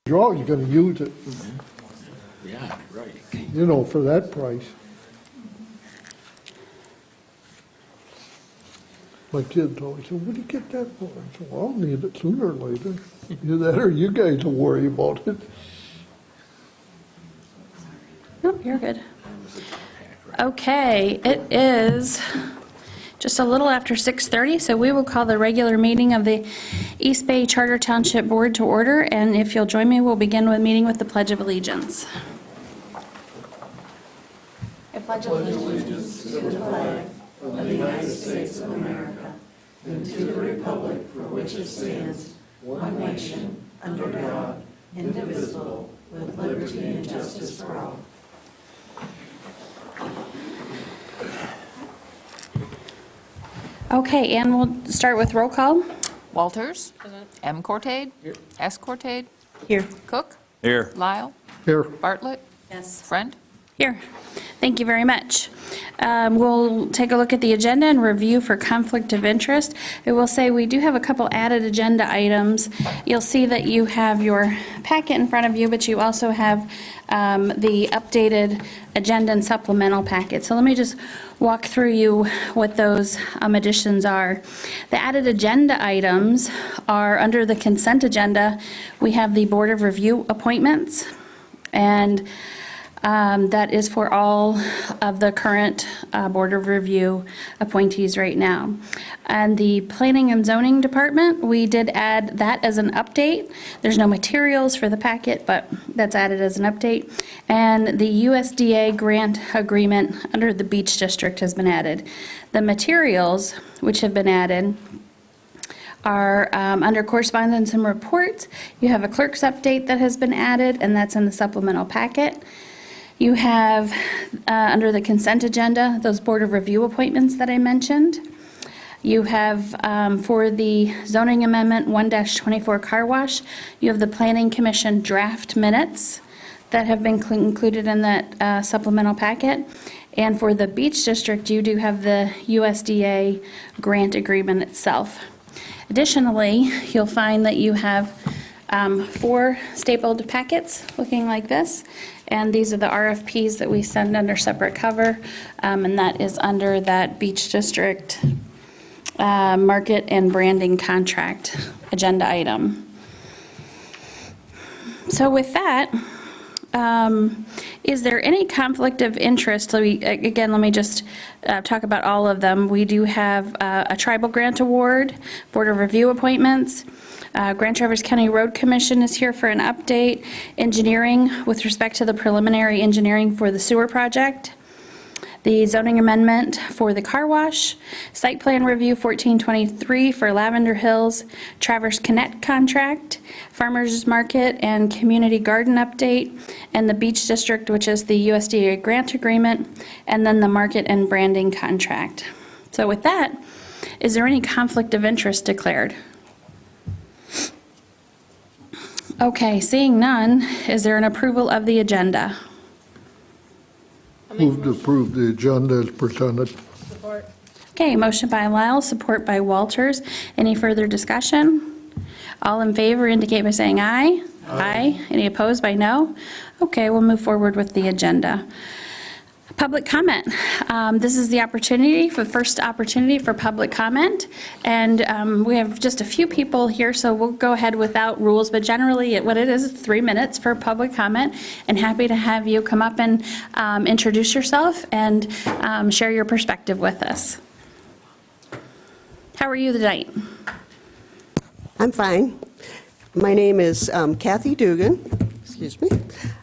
Draw, you're gonna use it, Yeah, right. you know, for that price. My kids always say, what do you get that for? I said, well, I'll need it sooner or later. Either that or you guys will worry about it. Nope, you're good. Okay, it is just a little after 6:30, so we will call the regular meeting of the East Bay Charter Township Board to order, and if you'll join me, we'll begin with meeting with the Pledge of Allegiance. I pledge allegiance. Okay, and we'll start with roll call. Walters. M. Cortade. S. Cortade. Here. Cook. Here. Lyle. Here, Bartlett. Yes. Friend. Here. Thank you very much. We'll take a look at the agenda and review for conflict of interest. I will say we do have a couple added agenda items. You'll see that you have your packet in front of you, but you also have the updated agenda and supplemental packet. So let me just walk through you what those additions are. The added agenda items are under the consent agenda. We have the Board of Review appointments, and that is for all of the current Board of Review appointees right now. And the Planning and Zoning Department, we did add that as an update. There's no materials for the packet, but that's added as an update. And the USDA grant agreement under the Beach District has been added. The materials which have been added are under correspondence and reports. You have a clerk's update that has been added, and that's in the supplemental packet. You have, under the consent agenda, those Board of Review appointments that I mentioned. You have, for the zoning amendment 1-24 car wash, you have the Planning Commission draft minutes that have been included in that supplemental packet. And for the Beach District, you do have the USDA grant agreement itself. Additionally, you'll find that you have 4 stapled packets looking like this, and these are the RFPs that we send under separate cover, and that is under that Beach District market and branding contract agenda item. So with that, is there any conflict of interest? So let me just talk about all of them. We do have a tribal grant award, Board of Review appointments. Grand Traverse County Road Commission is here for an update. Engineering with respect to the preliminary engineering for the sewer project. The zoning amendment for the car wash. Site plan review 1423 for Lavender Hills. Traverse Connect contract. Farmers Market and Community Garden update. And the Beach District, which is the USDA grant agreement. And then the market and branding contract. So with that, is there any conflict of interest declared? Okay, seeing none, is there an approval of the agenda? move to approve the agenda as presented. Okay, motion by Lyle, support by Walters. Any further discussion? All in favor indicate by saying aye. Aye. Any opposed by no? Okay, we'll move forward with the agenda. Public comment. This is the first opportunity for public comment. And we have just a few people here, so we'll go ahead without rules. But generally, what it is 3 minutes for public comment. And happy to have you come up and introduce yourself and share your perspective with us. How are you tonight? I'm fine. My name is Kathy Dugan. Excuse me.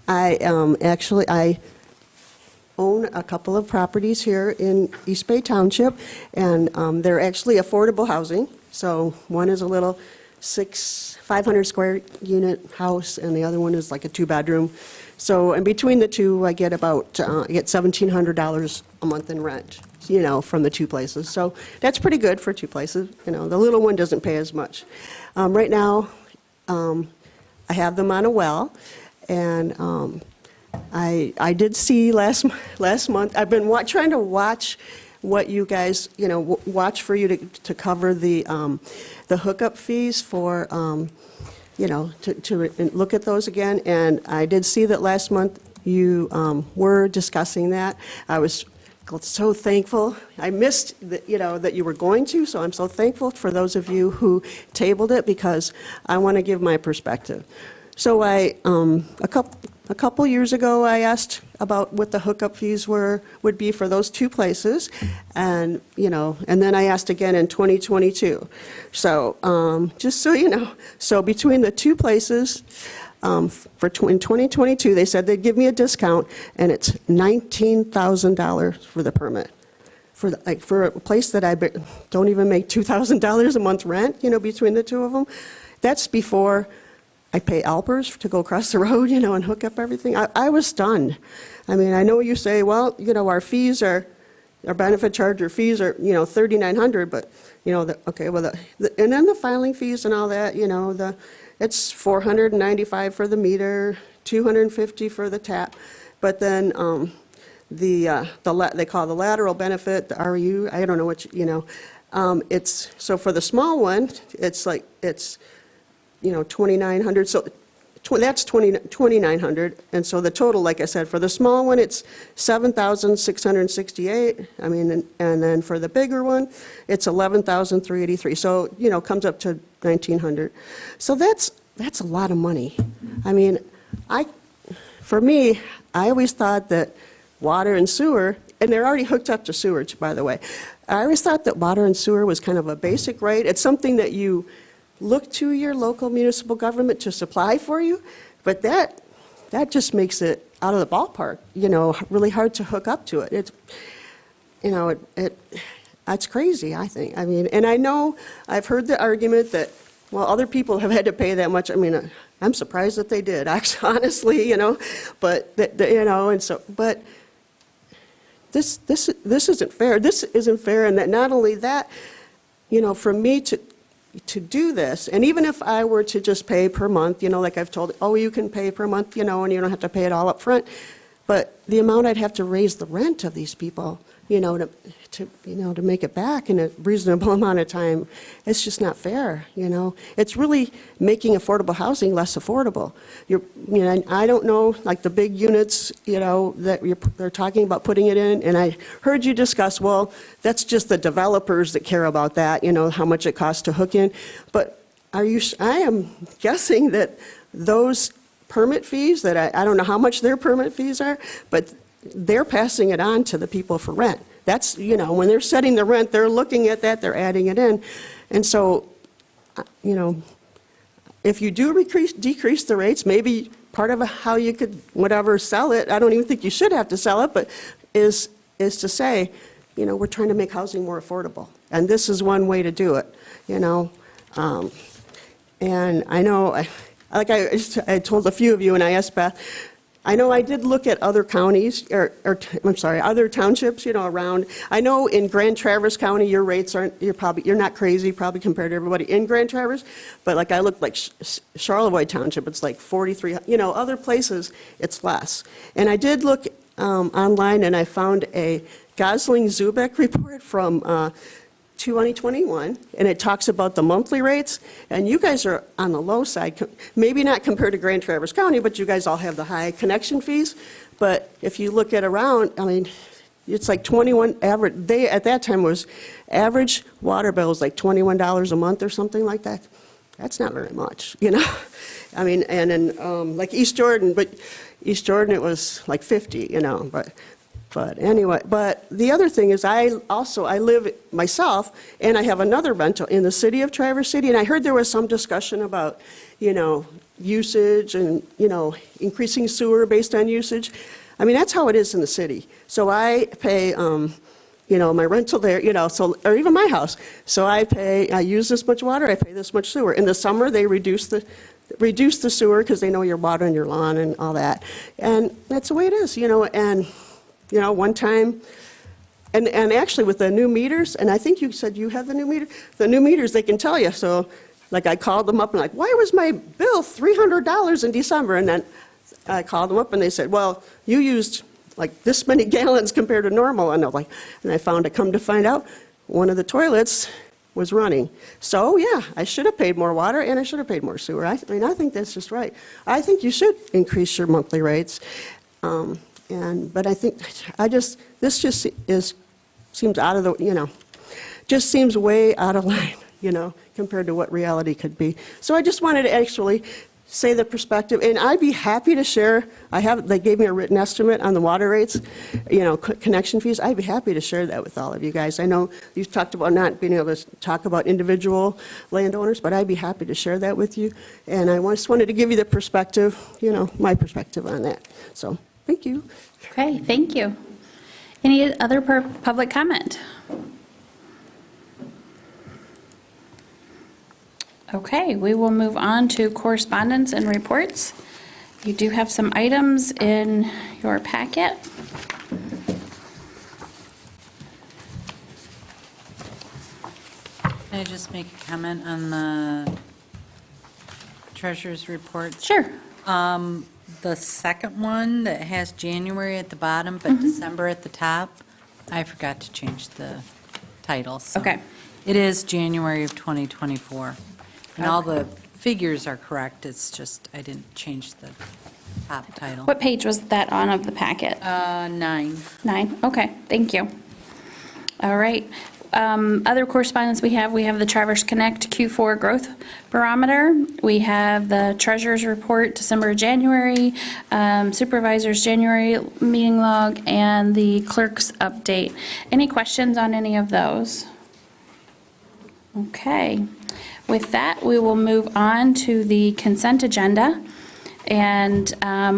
I own a couple of properties here in East Bay Township, and they're actually affordable housing. So one is a little 500 square unit house, and the other one is like a 2-bedroom. So in between the two, I get $1,700 a month in rent, from the two places. So that's pretty good for two places. The little one doesn't pay as much. Right now, I have them on a well, and I did see last month. I've been trying to watch what you guys, watch for you to cover the hookup fees for to look at those again. And I did see that last month you were discussing that. I was so thankful. I missed that, that you were going to, so I'm so thankful for those of you who tabled it, because I want to give my perspective. So a couple years ago, I asked about what the hookup fees would be for those two places, and then I asked again in 2022. So just so you know, so between the two places, in 2022, they said they'd give me a discount, and it's $19,000 for the permit. For a place that I don't even make $2,000 a month rent, between the two of them. That's before I pay Alpers to go across the road, and hook up everything. I was stunned. I mean, I know you say, well, our fees are, our benefit charge or fees are, $3,900, but, okay, well, and then the filing fees and all that, it's $495 for the meter, $250 for the tap, but then they call the lateral benefit, the RU, I don't know what, it's, so for the small one, it's like, it's, $2,900, so that's $2,900, and so the total, like I said, for the small one, it's $7,668, I mean, and then for the bigger one, it's $11,383, so, comes up to $1,900. So that's a lot of money. I mean, for me, I always thought that water and sewer, and they're already hooked up to sewage, by the way, I always thought that water and sewer was kind of a basic right. It's something that you look to your local municipal government to supply for you, but that just makes it out of the ballpark, really hard to hook up to it. It's, it's crazy, I think. I mean, and I know I've heard the argument that, well, other people have had to pay that much. I mean, I'm surprised that they did, actually, honestly, but, and so, but this isn't fair. This isn't fair, and that not only that, for me to do this, and even if I were to just pay per month, like I've told, oh, you can pay per month, and you don't have to pay it all up front, but the amount I'd have to raise the rent of these people, to make it back in a reasonable amount of time, it's just not fair, It's really making affordable housing less affordable. I don't know, like the big units, that they're talking about putting it in, and I heard you discuss, well, that's just the developers that care about that, how much it costs to hook in. But I am guessing that those permit fees, that I don't know how much their permit fees are, but they're passing it on to the people for rent. That's, when they're setting the rent, they're looking at that, they're adding it in. And so, if you do decrease the rates, maybe part of how you could, sell it, I don't even think you should have to sell it, but is to say, we're trying to make housing more affordable. And this is one way to do it, And I know, I told a few of you, and I asked Beth, I know I did look at other counties, other townships, around. I know in Grand Traverse County, your rates aren't, you're not crazy, probably compared to everybody in Grand Traverse, but like I looked like Charlevoix Township, it's like 43, other places, it's less. And I did look online, and I found a Gosling-Zubek report from 2021, and it talks about the monthly rates, and you guys are on the low side, maybe not compared to Grand Traverse County, but you guys all have the high connection fees. But if you look at around, I mean, it's like 21 average, at that time was average water bill was like $21 a month or something like that. That's not very much, I mean, and in like East Jordan, but East Jordan it was like 50, But anyway, but the other thing is I live myself, and I have another rental in the city of Traverse City, and I heard there was some discussion about, usage and, increasing sewer based on usage. I mean, that's how it is in the city. So I pay, my rental there, or even my house. So I use this much water, I pay this much sewer. In the summer, they reduce the sewer because they know you're watering your lawn and all that. And that's the way it is, and one time, and actually with the new meters, and I think you said you have the new meters, they can tell you. So, like I called them up and why was my bill $300 in December? And then I called them up and they said, well, you used like this many gallons compared to normal. And I was like, and I come to find out, one of the toilets was running. So, yeah, I should have paid more water and I should have paid more sewer. I mean, I think that's just right. I think you should increase your monthly rates. But I think, this just seems out of the, just seems way out of line, compared to what reality could be. So I just wanted to actually say the perspective, and I'd be happy to share. They gave me a written estimate on the water rates, connection fees. I'd be happy to share that with all of you guys. I know you've talked about not being able to talk about individual landowners, but I'd be happy to share that with you. And I just wanted to give you the perspective, my perspective on that. So, thank you. Okay, thank you. Any other public comment? Okay, we will move on to correspondence and reports. You do have some items in your packet. Can I just make a comment on the treasurer's report? Sure. The second one that has January at the bottom, but December at the top, I forgot to change the title. So Okay. It is January of 2024. And all the figures are correct, it's just, I didn't change the top title. What page was that on of the packet? 9. 9, okay, thank you. All right. Other correspondence we have the Traverse Connect Q4 Growth Barometer. We have the Treasurer's Report, December, January, Supervisor's January meeting log, and the Clerk's Update. Any questions on any of those? Okay. With that, we will move on to the consent agenda. And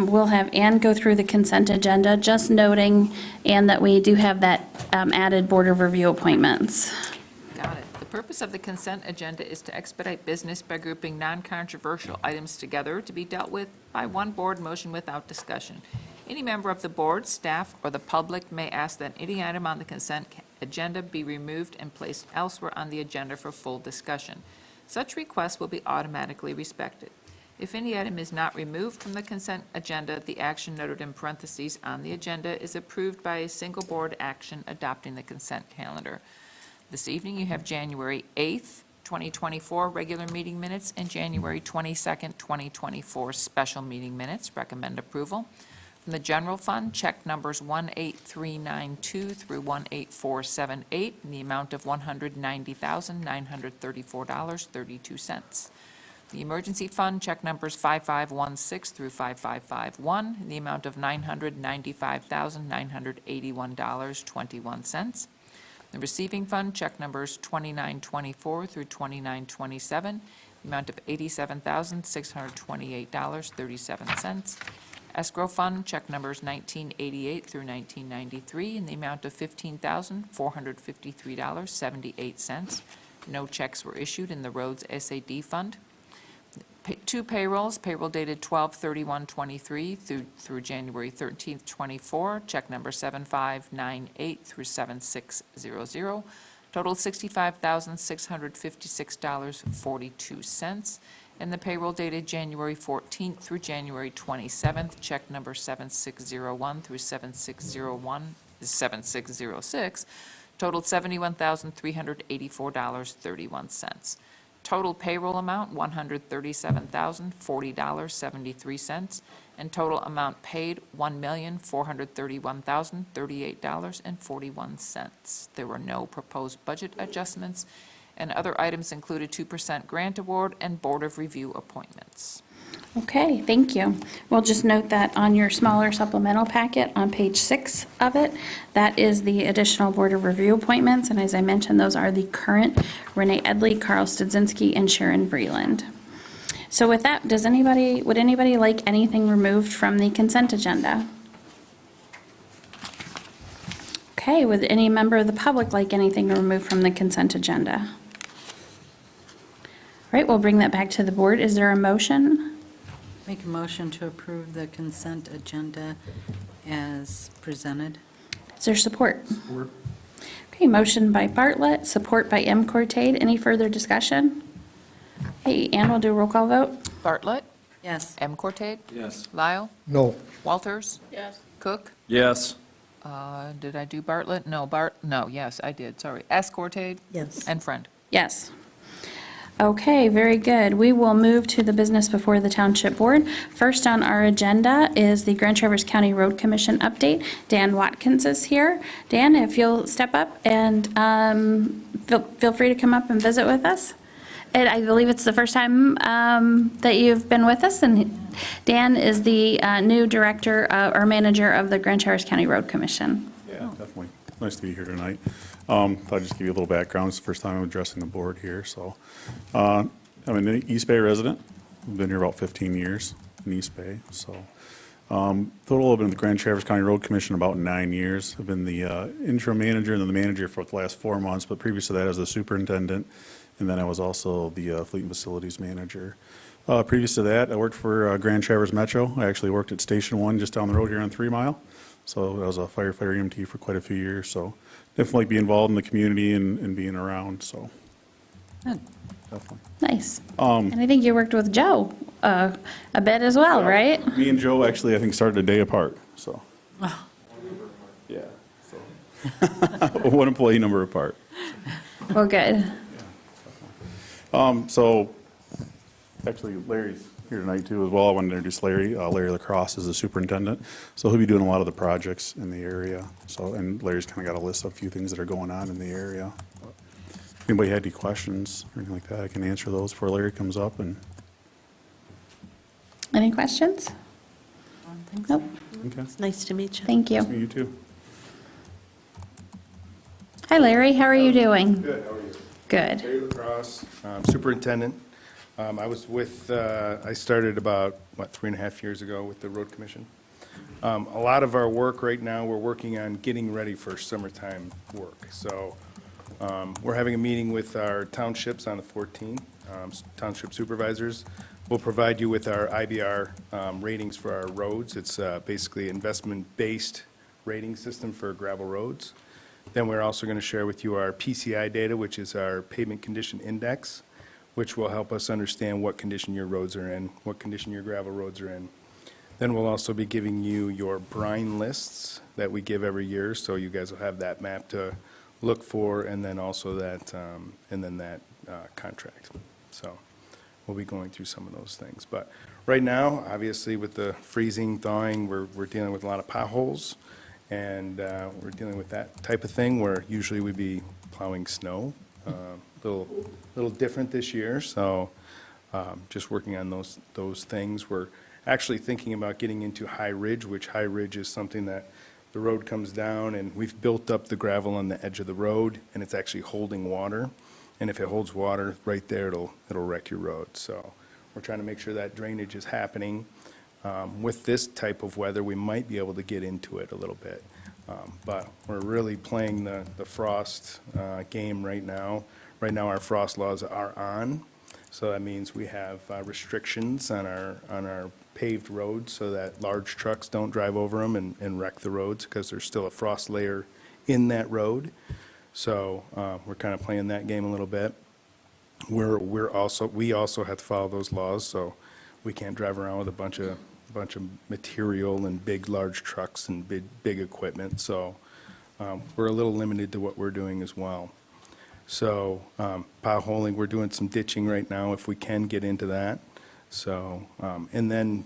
we'll have Ann go through the consent agenda, just noting, Ann, that we do have that added Board of Review appointments. Got it. The purpose of the consent agenda is to expedite business by grouping non-controversial items together to be dealt with by one board motion without discussion. Any member of the board, staff, or the public may ask that any item on the consent agenda be removed and placed elsewhere on the agenda for full discussion. Such requests will be automatically respected. If any item is not removed from the consent agenda, the action noted in parentheses on the agenda is approved by a single board action adopting the consent calendar. This evening, you have January 8th, 2024 regular meeting minutes and January 22nd, 2024 special meeting minutes. Recommend approval. From the general fund, check numbers 18392 through 18478 in the amount of $190,934.32. The emergency fund, check numbers 5516 through 5551 in the amount of $995,981.21. The receiving fund, check numbers 2924 through 2927, the amount of $87,628.37. Escrow fund, check numbers 1988 through 1993 in the amount of $15,453.78. No checks were issued in the roads SAD fund. Two payrolls, payroll dated 12/31/23 through January 13th, 24, check number 7598 through 7600, total $65,656.42. And the payroll dated January 14th through January 27th, check number 7601 through 7606, totaled $71,384.31. Total payroll amount, $137,040.73, and total amount paid, $1,431,038.41. There were no proposed budget adjustments, and other items included 2% grant award and Board of Review appointments. Okay, thank you. We'll just note that on your smaller supplemental packet on page 6 of it, that is the additional Board of Review appointments. And as I mentioned, those are the current Renee Edley, Carl Studzinski, and Sharon Vreeland. So with that, would anybody like anything removed from the consent agenda? Okay, would any member of the public like anything removed from the consent agenda? All right, we'll bring that back to the board. Is there a motion? Make a motion to approve the consent agenda as presented. Is there support? Support. Okay, motion by Bartlett, support by M. Cortade. Any further discussion? Hey, Ann, we'll do a roll call vote. Bartlett, Yes. M. Cortade, Yes. Lyle, No. Walters, Yes. Cook. Yes. Did I do Bartlett? No, yes, I did, sorry. S. Cortade Yes. and Friend. Yes. Okay, very good. We will move to the business before the Township Board. First on our agenda is the Grand Traverse County Road Commission update. Dan Watkins is here. Dan, if you'll step up and feel free to come up and visit with us. And I believe it's the first time that you've been with us, and Dan is the new director or manager of the Grand Traverse County Road Commission. Yeah, definitely. Nice to be here tonight. Thought I'd just give you a little background. It's the first time I'm addressing the board here, so. I'm an East Bay resident. I've been here about 15 years in East Bay, so. Total, I've been with the Grand Traverse County Road Commission about 9 years. I've been the interim manager and then the manager for the last 4 months, but previous to that, I was the superintendent, and then I was also the fleet and facilities manager. Previous to that, I worked for Grand Traverse Metro. I actually worked at Station 1 just down the road here on 3 Mile. So I was a firefighter EMT for quite a few years, so definitely be involved in the community and being around, so. Good. Definitely. Nice. And I think you worked with Joe a bit as well, right? Me and Joe actually, I think, started a day apart, so. Yeah, so. 1 employee number apart. Well, good. So, actually, Larry's here tonight too as well. I wanted to introduce Larry. Larry Lacrosse is the superintendent, so he'll be doing a lot of the projects in the area. So, and Larry's kind of got a list of a few things that are going on in the area. If anybody had any questions or anything like that, I can answer those before Larry comes up. And Any questions? Nope. okay, Nice to meet you. Thank you. you too. Hi, Larry. How are you doing? Good, how are you? Good. Larry Lacrosse, superintendent. I started about, 3.5 years ago with the road commission. A lot of our work right now, we're working on getting ready for summertime work. So we're having a meeting with our townships on the 14th, township supervisors. We'll provide you with our IBR ratings for our roads. It's basically investment-based rating system for gravel roads. Then we're also going to share with you our PCI data, which is our pavement condition index, which will help us understand what condition your roads are in, what condition your gravel roads are in. Then we'll also be giving you your brine lists that we give every year, so you guys will have that map to look for, and then also that, contract. So we'll be going through some of those things. But right now, obviously, with the freezing, thawing, we're dealing with a lot of potholes. And we're dealing with that type of thing where usually we'd be plowing snow. Little different this year, so just working on those things. We're actually thinking about getting into high ridge, which high ridge is something that the road comes down and we've built up the gravel on the edge of the road and it's actually holding water. And if it holds water right there, it'll wreck your road. So we're trying to make sure that drainage is happening. With this type of weather, we might be able to get into it a little bit. But we're really playing the frost game right now. Right now, our frost laws are on, so that means we have restrictions on our paved roads so that large trucks don't drive over them and wreck the roads because there's still a frost layer in that road. So we're kind of playing that game a little bit. We also have to follow those laws, so we can't drive around with a bunch of material and big, large trucks and big equipment. So we're a little limited to what we're doing as well. So potholing, we're doing some ditching right now if we can get into that. So, and then,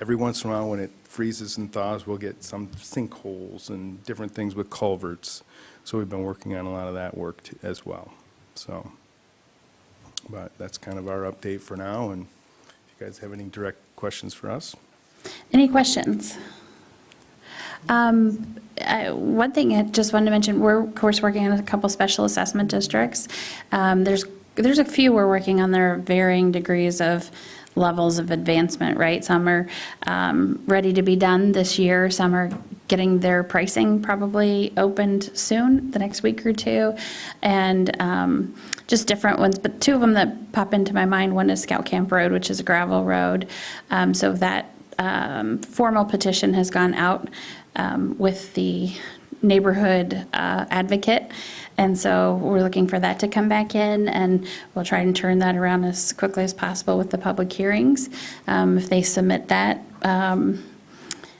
every once in a while when it freezes and thaws, we'll get some sinkholes and different things with culverts. So we've been working on a lot of that work as well. So, but that's kind of our update for now. And if you guys have any direct questions for us. Any questions? One thing I just wanted to mention, we're, of course, working on a couple special assessment districts. There's a few we're working on. There are varying degrees of levels of advancement, right? Some are ready to be done this year. Some are getting their pricing probably opened soon, the next week or two, and just different ones. But two of them that pop into my mind, one is Scout Camp Road, which is a gravel road. So that formal petition has gone out with the neighborhood advocate. And so we're looking for that to come back in, and we'll try and turn that around as quickly as possible with the public hearings. If they submit that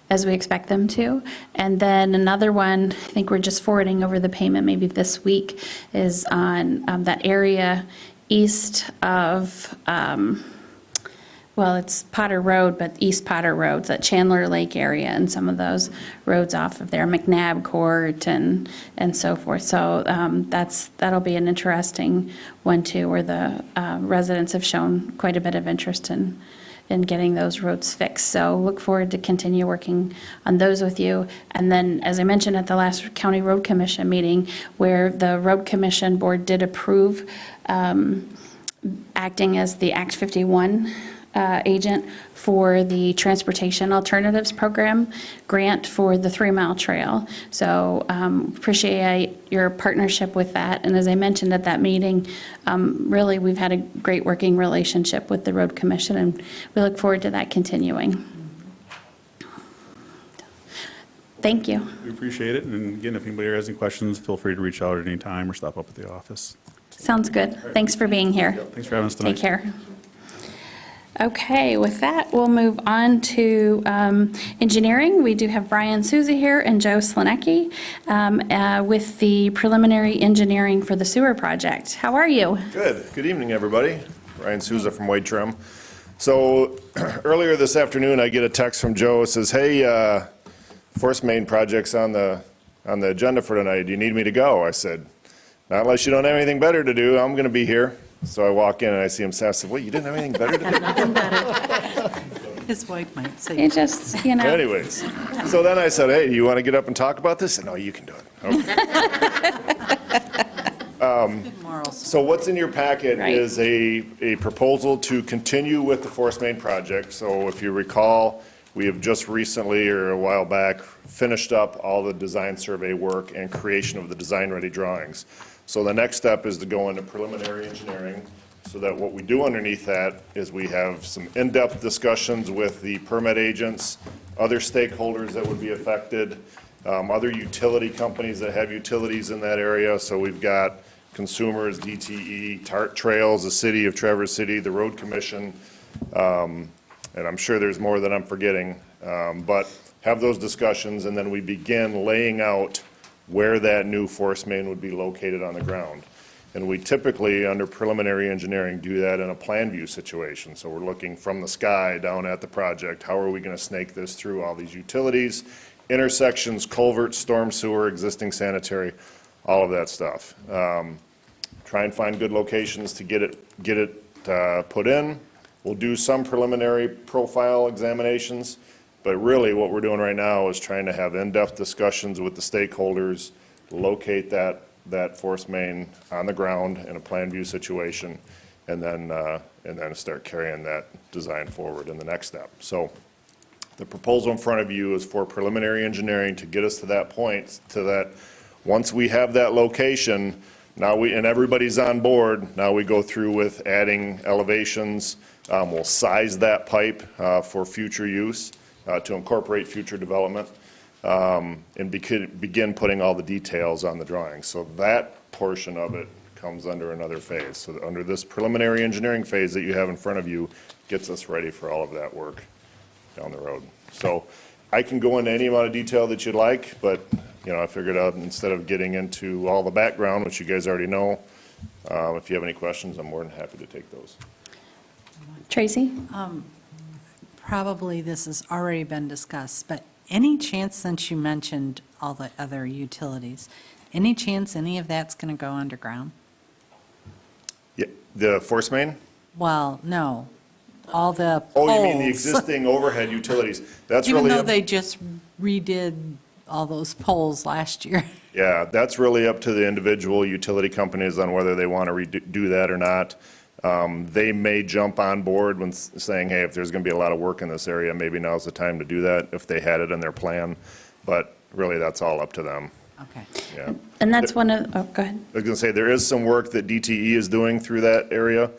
as we expect them to. And then another one, I think we're just forwarding over the payment maybe this week, is on that area east of, well, it's Potter Road, but East Potter Road, that Chandler Lake area, and some of those roads off of there, McNabb Court and so forth. So that'll be an interesting one too, where the residents have shown quite a bit of interest in getting those roads fixed. So look forward to continue working on those with you. And then, as I mentioned at the last County Road Commission meeting, where the Road Commission Board did approve acting as the Act 51 agent for the Transportation Alternatives Program grant for the 3 Mile Trail. So appreciate your partnership with that. And as I mentioned at that meeting, really, we've had a great working relationship with the Road Commission, and we look forward to that continuing. Thank you. We appreciate it, and again, if anybody has any questions, feel free to reach out at any time or stop up at the office. Sounds good. Thanks for being here. Thanks for having us tonight. Take care. Okay, with that, we'll move on to engineering. We do have Brian Souza here and Joe Slanecki with the preliminary engineering for the sewer project. How are you? Good evening, everybody. Ryan Souza from White Trim. So earlier this afternoon, I get a text from Joe. It says, hey, force main project's on the agenda for tonight. Do you need me to go? I said, not unless you don't have anything better to do. I'm going to be here. So I walk in and I see him. I said, wait, you didn't have anything better to do? His wife might say. You just, you know. Anyways, so then I said, hey, do you want to get up and talk about this? No, you can do it. Okay. Morals. So what's in your packet Right. is a proposal to continue with the force main project. So if you recall, we have just recently, or a while back, finished up all the design survey work and creation of the design-ready drawings. So the next step is to go into preliminary engineering, so that what we do underneath that is we have some in-depth discussions with the permit agents, other stakeholders that would be affected, other utility companies that have utilities in that area. So we've got consumers, DTE, TART Trails, the city of Traverse City, the road commission, and I'm sure there's more that I'm forgetting, but have those discussions, and then we begin laying out where that new force main would be located on the ground. And we typically, under preliminary engineering, do that in a plan view situation. So we're looking from the sky down at the project. How are we going to snake this through all these utilities, intersections, culverts, storm sewer, existing sanitary, all of that stuff. Try and find good locations to get it put in. We'll do some preliminary profile examinations, but really what we're doing right now is trying to have in-depth discussions with the stakeholders, locate that force main on the ground in a plan view situation, and then start carrying that design forward in the next step. So the proposal in front of you is for preliminary engineering to get us to that point, to that, once we have that location, and everybody's on board, now we go through with adding elevations. We'll size that pipe for future use, to incorporate future development, and begin putting all the details on the drawings. So that portion of it comes under another phase. So under this preliminary engineering phase that you have in front of you gets us ready for all of that work down the road. So I can go into any amount of detail that you'd like, but I figured out instead of getting into all the background, which you guys already know, if you have any questions, I'm more than happy to take those. Tracy? Probably this has already been discussed, but any chance, since you mentioned all the other utilities, any chance any of that's going to go underground? Yeah, the force main? Well, no, all the poles. Oh, you mean the existing overhead utilities? That's Even really though up- they just redid all those poles last year. Yeah, that's really up to the individual utility companies on whether they want to redo that or not. They may jump on board when saying, hey, if there's going to be a lot of work in this area, maybe now's the time to do that if they had it in their plan. But really, that's all up to them. Okay. Yeah. And that's one of, oh, go ahead. I was going to say, there is some work that DTE is doing through that area.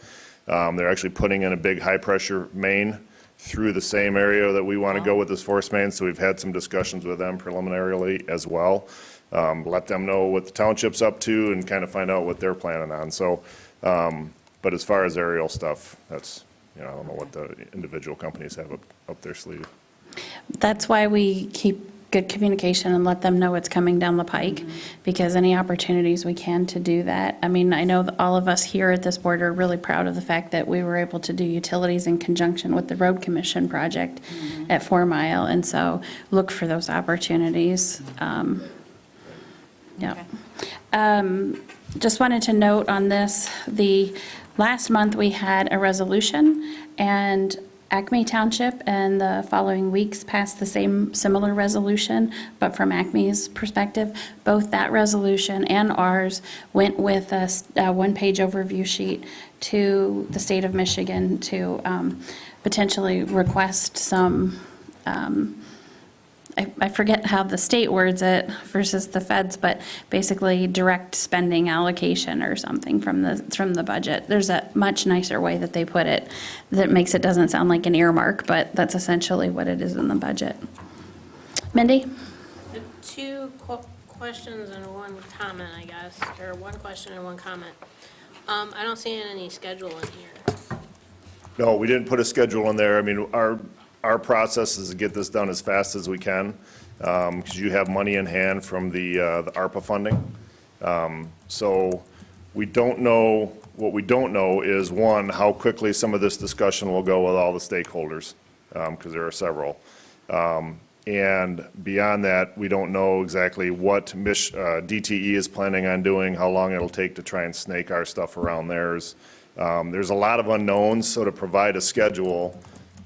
They're actually putting in a big high-pressure main through the same area that we want to go with this force main. So we've had some discussions with them preliminarily as well. Let them know what the township's up to and kind of find out what they're planning on. So, but as far as aerial stuff, that's, I don't know what the individual companies have up their sleeve. That's why we keep good communication and let them know it's coming down the pike, because any opportunities we can to do that. I mean, I know that all of us here at this board are really proud of the fact that we were able to do utilities in conjunction with the road commission project at 4 Mile, and so look for those opportunities. Yeah. Just wanted to note on this, last month we had a resolution, and Acme Township and the following weeks passed the similar resolution, but from Acme's perspective, both that resolution and ours went with a one-page overview sheet to the state of Michigan to potentially request some, I forget how the state words it versus the feds, but basically direct spending allocation or something from the budget. There's a much nicer way that they put it that makes it doesn't sound like an earmark, but that's essentially what it is in the budget. Mindy? Two questions and one comment, I guess, or one question and one comment. I don't see any schedule in here. No, we didn't put a schedule in there. I mean, our process is to get this done as fast as we can, because you have money in hand from the ARPA funding. So we don't know, what we don't know is, one, how quickly some of this discussion will go with all the stakeholders, because there are several. And beyond that, we don't know exactly what DTE is planning on doing, how long it'll take to try and snake our stuff around theirs. There's a lot of unknowns, so to provide a schedule,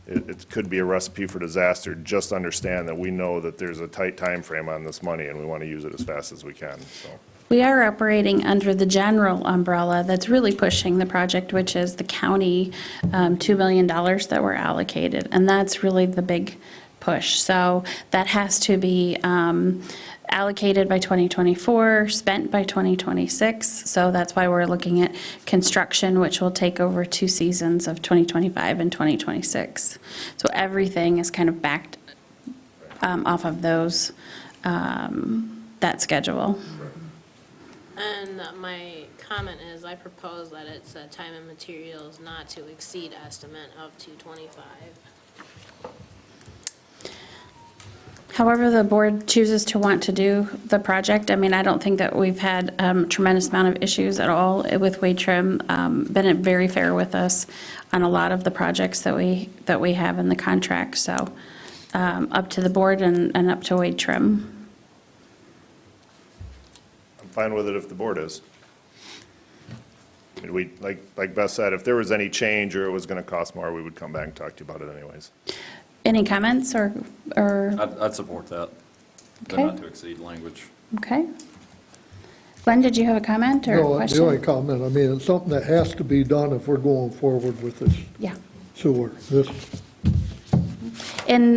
it could be a recipe for disaster. Just understand that we know that there's a tight time frame on this money, and we want to use it as fast as we can, so. We are operating under the general umbrella that's really pushing the project, which is the county $2 million that were allocated, and that's really the big push. So that has to be allocated by 2024, spent by 2026. So that's why we're looking at construction, which will take over 2 seasons of 2025 and 2026. So everything is kind of backed off of those, that schedule. And my comment is, I propose that it's a time and materials not to exceed estimate of 225. However the board chooses to want to do the project, I mean, I don't think that we've had a tremendous amount of issues at all with Wade Trim. Been very fair with us on a lot of the projects that we have in the contract, so up to the board and up to Wade Trim. I'm fine with it if the board is. I mean, we, like Beth said, if there was any change or it was going to cost more, we would come back and talk to you about it anyways. Any comments or, I'd support that. The Okay. not to exceed language. okay? Glenn, did you have a comment or a No, the question? only comment, I mean, it's something that has to be done if we're going forward with this Yeah. sewer. This, In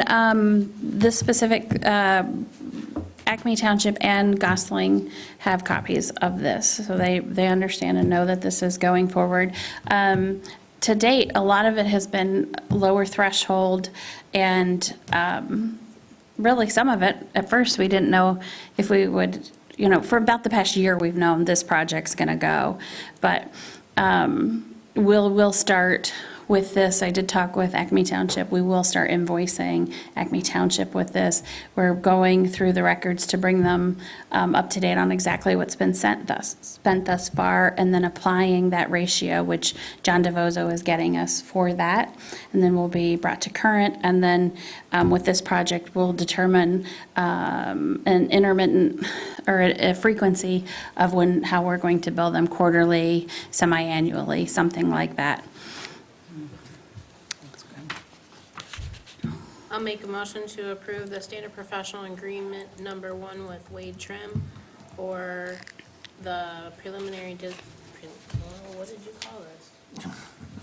this specific, Acme Township and Gosling have copies of this, so they understand and know that this is going forward. To date, a lot of it has been lower threshold, and really some of it, at first, we didn't know if we would, for about the past year, we've known this project's going to go. But we'll start with this. I did talk with Acme Township. We will start invoicing Acme Township with this. We're going through the records to bring them up to date on exactly what's been spent thus far, and then applying that ratio, which John DeVozo is getting us for that. And then we'll be brought to current. And then with this project, we'll determine an intermittent or a frequency of how we're going to bill them, quarterly, semi-annually, something like that. I'll make a motion to approve the standard professional agreement number 1 with Wade Trim for the preliminary, what did you call this?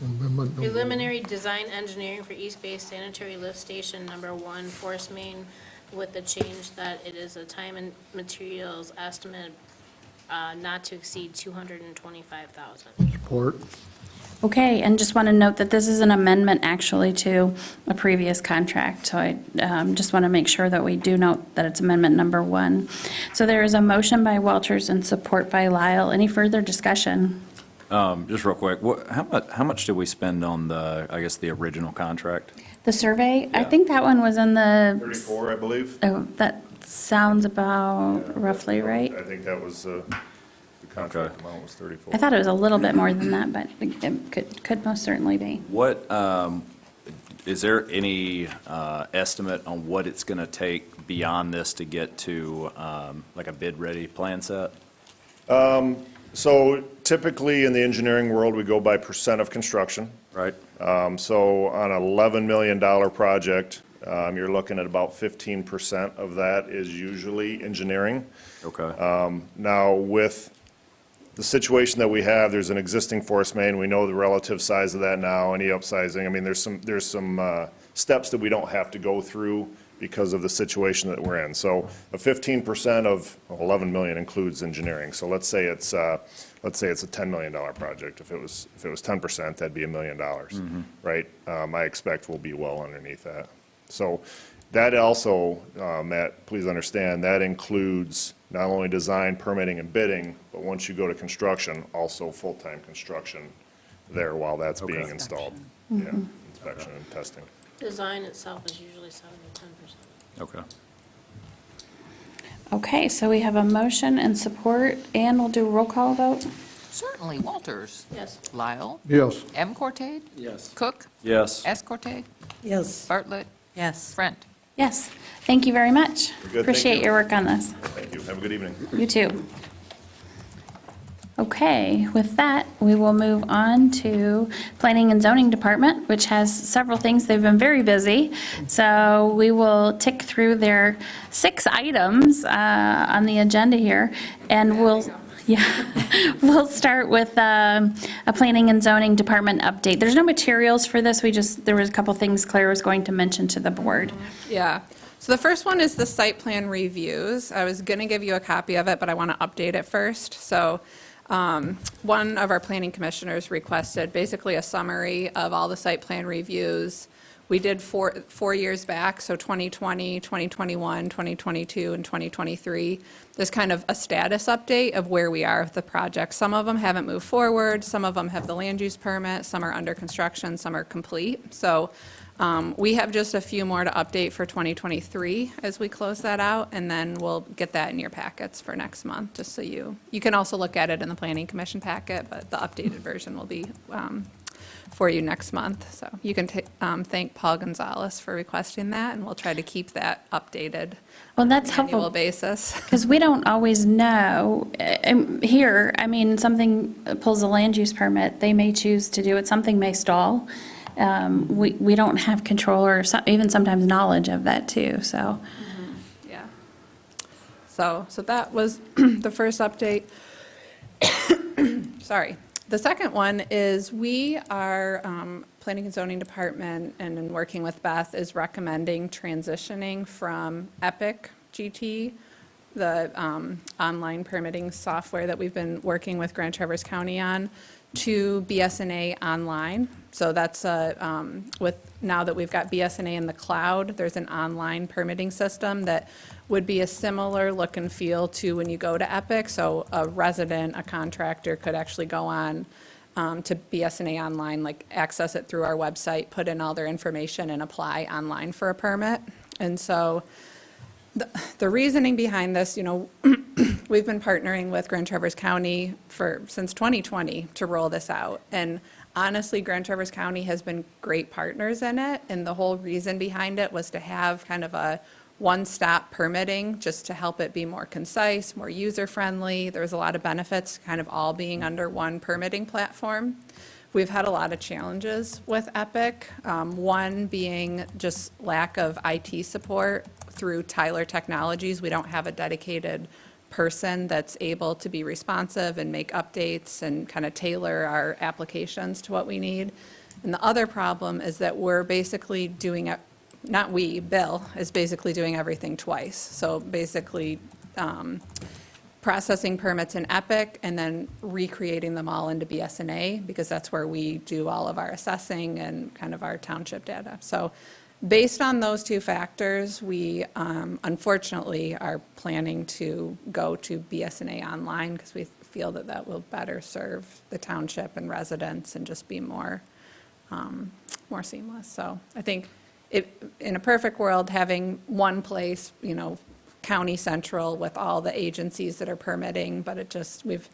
amendment number- Preliminary design engineering for East Bay Sanitary Lift Station number 1, Force Main, with the change that it is a time and materials estimate not to exceed $225,000. Support. Okay, and just want to note that this is an amendment actually to a previous contract, so I just want to make sure that we do note that it's amendment number 1. So there is a motion by Walters and support by Lyle. Any further discussion? Just real quick, how much did we spend on the original contract? The survey, I think that one was in the, 34, I believe. oh, that sounds about roughly right. I think that was, the contract amount was 34. I thought it was a little bit more than that, but it could most certainly be. What, is there any estimate on what it's going to take beyond this to get to like a bid-ready plan set? So typically in the engineering world, we go by percent of construction. Right? So on an $11 million project, you're looking at about 15% of that is usually engineering. Okay. Now, with the situation that we have, there's an existing force main. We know the relative size of that now, any upsizing. I mean, there's some steps that we don't have to go through because of the situation that we're in. So a 15% of 11 million includes engineering. So let's say it's a $10 million project. If it was 10%, that'd be $1 million, right? I expect we'll be well underneath that. So that also, Matt, please understand, that includes not only design, permitting, and bidding, but once you go to construction, also full-time construction there while that's being installed. Yeah, inspection and testing. Design itself is usually 7 to 10%. Okay. Okay, so we have a motion and support, and we'll do a roll call vote. Certainly. Walters. Yes. Lyle. Yes. M. Cortade. Yes. Cook. Yes. S. Cortade. Yes. Bartlett. Yes. Front. Yes, thank you very much. We're good, thank Appreciate you. your work on this. Thank you. Have a good evening. You too. Okay, with that, we will move on to Planning and Zoning Department, which has several things. They've been very busy. So we will tick through their 6 items on the agenda here, and we'll start with a Planning and Zoning Department update. There's no materials for this. There was a couple things Claire was going to mention to the board. Yeah. So the first one is the site plan reviews. I was going to give you a copy of it, but I want to update it first. So one of our planning commissioners requested basically a summary of all the site plan reviews. We did 4 years back, so 2020, 2021, 2022, and 2023. There's kind of a status update of where we are with the project. Some of them haven't moved forward, some of them have the land use permit, some are under construction, some are complete. So we have just a few more to update for 2023 as we close that out, and then we'll get that in your packets for next month, just so you can also look at it in the Planning Commission packet, but the updated version will be for you next month. So you can thank Paul Gonzalez for requesting that, and we'll try to keep that updated Well, that's on an annual helpful. basis. Because we don't always know. Here, I mean, something pulls a land use permit, they may choose to do it, something may stall. We don't have control or even sometimes knowledge of that too, so. Yeah. So that was the first update. Sorry. The second one is we are, Planning and Zoning Department, and in working with Beth, is recommending transitioning from Epic GT, the online permitting software that we've been working with Grand Traverse County on, to BSNA Online. So that's now that we've got BSNA in the cloud, there's an online permitting system that would be a similar look and feel to when you go to Epic. So a resident, a contractor could actually go on to BSNA Online, like access it through our website, put in all their information and apply online for a permit. And so the reasoning behind this, we've been partnering with Grand Traverse County since 2020 to roll this out. And honestly, Grand Traverse County has been great partners in it. And the whole reason behind it was to have kind of a one-stop permitting, just to help it be more concise, more user-friendly. There's a lot of benefits kind of all being under one permitting platform. We've had a lot of challenges with Epic, one being just lack of IT support through Tyler Technologies. We don't have a dedicated person that's able to be responsive and make updates and kind of tailor our applications to what we need. And the other problem is that we're basically doing it, not we, Bill is basically doing everything twice. So basically processing permits in Epic and then recreating them all into BSNA, because that's where we do all of our assessing and kind of our township data. So based on those two factors, we unfortunately are planning to go to BSNA Online, because we feel that that will better serve the township and residents and just be more seamless. So I think in a perfect world, having one place, county central with all the agencies that are permitting, but it just, we've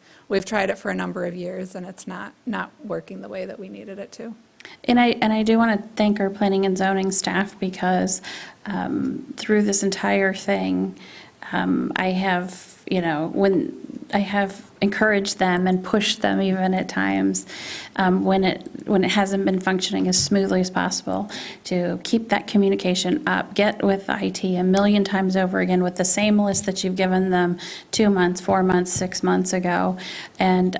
tried it for a number of years, and it's not working the way that we needed it to. And I do want to thank our planning and zoning staff, because through this entire thing, I have, when I have encouraged them and pushed them even at times, when it hasn't been functioning as smoothly as possible, to keep that communication up, get with IT a million times over again with the same list that you've given them 2 months, 4 months, 6 months ago. And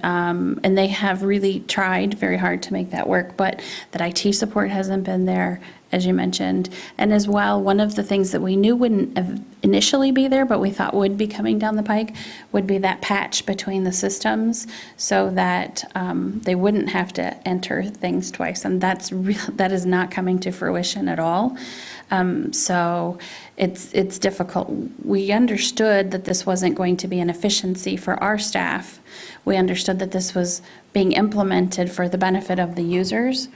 they have really tried very hard to make that work, but that IT support hasn't been there, as you mentioned. And as well, one of the things that we knew wouldn't initially be there, but we thought would be coming down the pike, would be that patch between the systems, so that they wouldn't have to enter things twice. And that is not coming to fruition at all. So it's difficult. We understood that this wasn't going to be an efficiency for our staff. We understood that this was being implemented for the benefit of the users.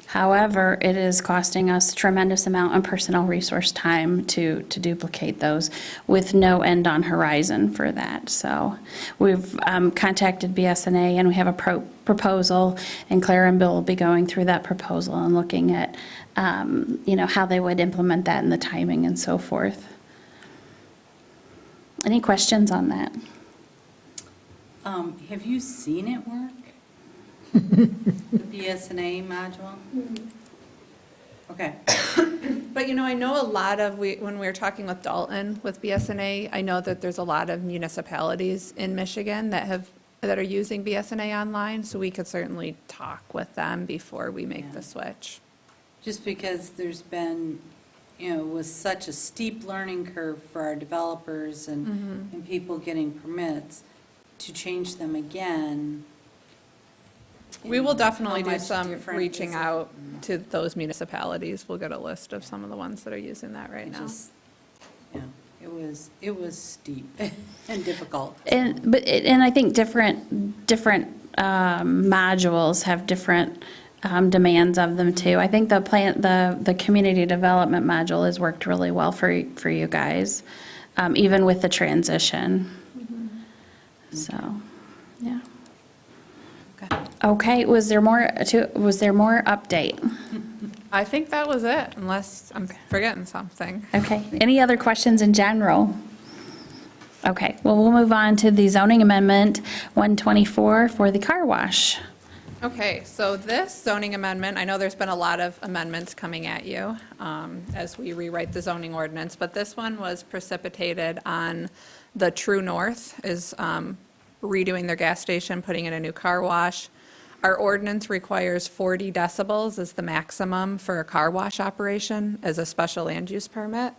However, it is costing us a tremendous amount of personnel resource time to duplicate those, with no end on horizon for that. So we've contacted BSNA, and we have a proposal, and Claire and Bill will be going through that proposal and looking at, how they would implement that and the timing and so forth. Any questions on that? Have you seen it work? The BSNA module? Okay. But, I know a lot of, when we were talking with Dalton with BSNA, I know that there's a lot of municipalities in Michigan that are using BSNA online, so we could certainly talk with them before we make the switch. Just because there's been, it was such a steep learning curve for our developers and people getting permits, to change them again. We will definitely How do much some different reaching is it? out to those municipalities. We'll get a list of some of the ones that are using that right It now. just, it was steep and difficult. And I think different modules have different demands of them too. I think the community development module has worked really well for you guys, even with the transition. So, yeah. Okay, was there more update? I think that was it, unless I'm forgetting something. Okay, any other questions in general? Okay, well, we'll move on to the zoning amendment 124 for the car wash. Okay, so this zoning amendment, I know there's been a lot of amendments coming at you as we rewrite the zoning ordinance, but this one was precipitated on the True North is redoing their gas station, putting in a new car wash. Our ordinance requires 40 decibels as the maximum for a car wash operation as a special land use permit.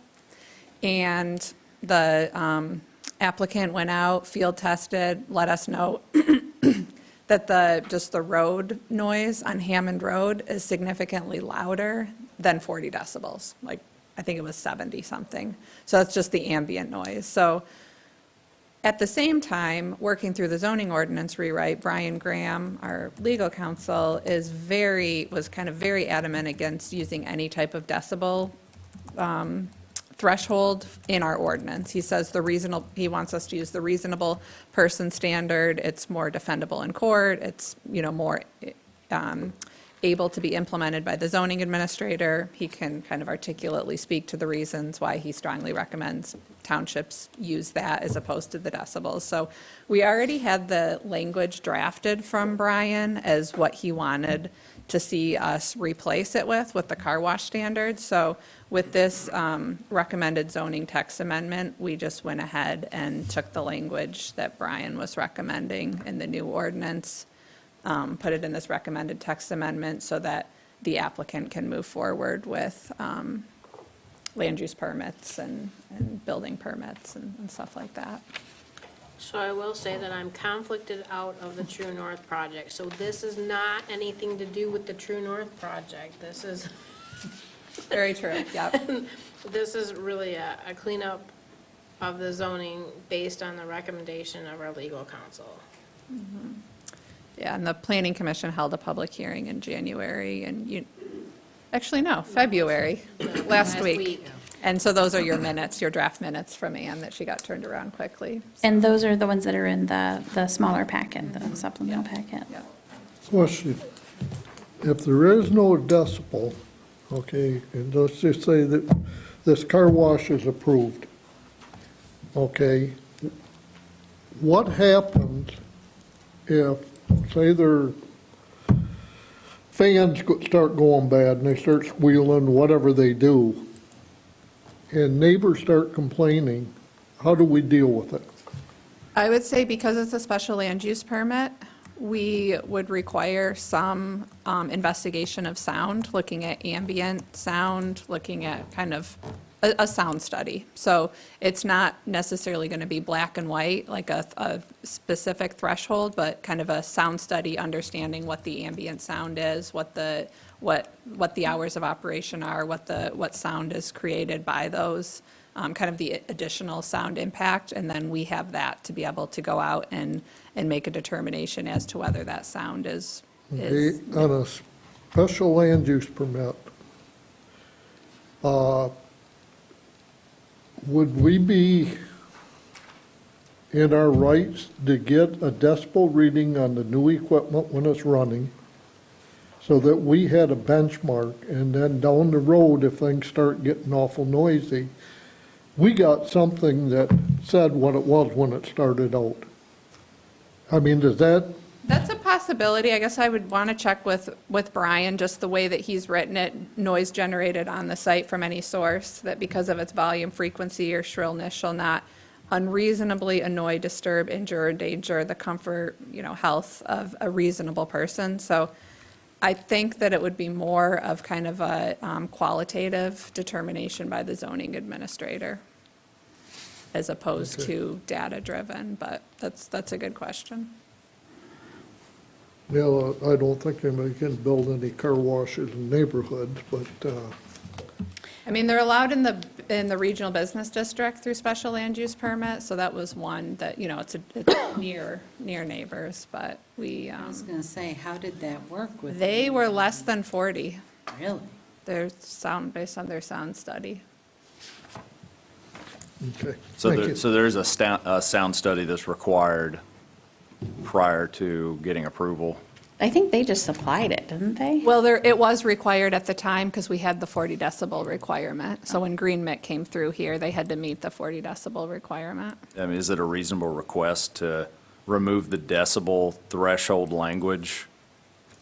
And the applicant went out, field tested, let us know that just the road noise on Hammond Road is significantly louder than 40 decibels. Like, I think it was 70 something. So that's just the ambient noise. So at the same time, working through the zoning ordinance rewrite, Brian Graham, our legal counsel, was kind of very adamant against using any type of decibel threshold in our ordinance. He says he wants us to use the reasonable person standard. It's more defendable in court. It's, more able to be implemented by the zoning administrator. He can kind of articulately speak to the reasons why he strongly recommends townships use that as opposed to the decibels. So we already had the language drafted from Brian as what he wanted to see us replace it with the car wash standards. So with this recommended zoning text amendment, we just went ahead and took the language that Brian was recommending in the new ordinance, put it in this recommended text amendment so that the applicant can move forward with land use permits and building permits and stuff like that. So I will say that I'm conflicted out of the True North project. So this is not anything to do with the True North project. This is, Very true, yep. this is really a cleanup of the zoning based on the recommendation of our legal counsel. Yeah, and the planning commission held a public hearing in January, and Actually, no, February, last week. And so those are your minutes, your draft minutes from Ann that she got turned around quickly. And those are the ones that are in the smaller packet, the supplemental packet. Yeah. Question, if there is no decibel, okay, and let's just say that this car wash is approved, okay, what happens if, say their fans start going bad and they start squealing, whatever they do, and neighbors start complaining, how do we deal with it? I would say because it's a special land use permit, we would require some investigation of sound, looking at ambient sound, looking at kind of a sound study. So it's not necessarily going to be black and white, like a specific threshold, but kind of a sound study, understanding what the ambient sound is, what the hours of operation are, what sound is created by those, kind of the additional sound impact, and then we have that to be able to go out and make a determination as to whether that sound is. Okay, on a special land use permit, would we be in our rights to get a decibel reading on the new equipment when it's running, so that we had a benchmark, and then down the road, if things start getting awful noisy, we got something that said what it was when it started out? I mean, does that, That's a possibility. I guess I would want to check with Brian, just the way that he's written it, noise generated on the site from any source, that because of its volume, frequency, or shrillness shall not unreasonably annoy, disturb, injure, or endanger the comfort, health of a reasonable person. So I think that it would be more of kind of a qualitative determination by the zoning administrator as opposed to data-driven, but that's a good question. well, I don't think anybody can build any car washes in neighborhoods, but, I mean, they're allowed in the regional business district through special land use permit, so that was one that, it's near neighbors, but we, I was going to say, how did that work with? they were less than 40, Really? their sound, based on their sound study. okay. So Thank there, you. so there is a sound study that's required prior to getting approval. I think they just supplied it, didn't they? Well, it was required at the time because we had the 40 decibel requirement. So when Green Mick came through here, they had to meet the 40 decibel requirement. I mean, is it a reasonable request to remove the decibel threshold language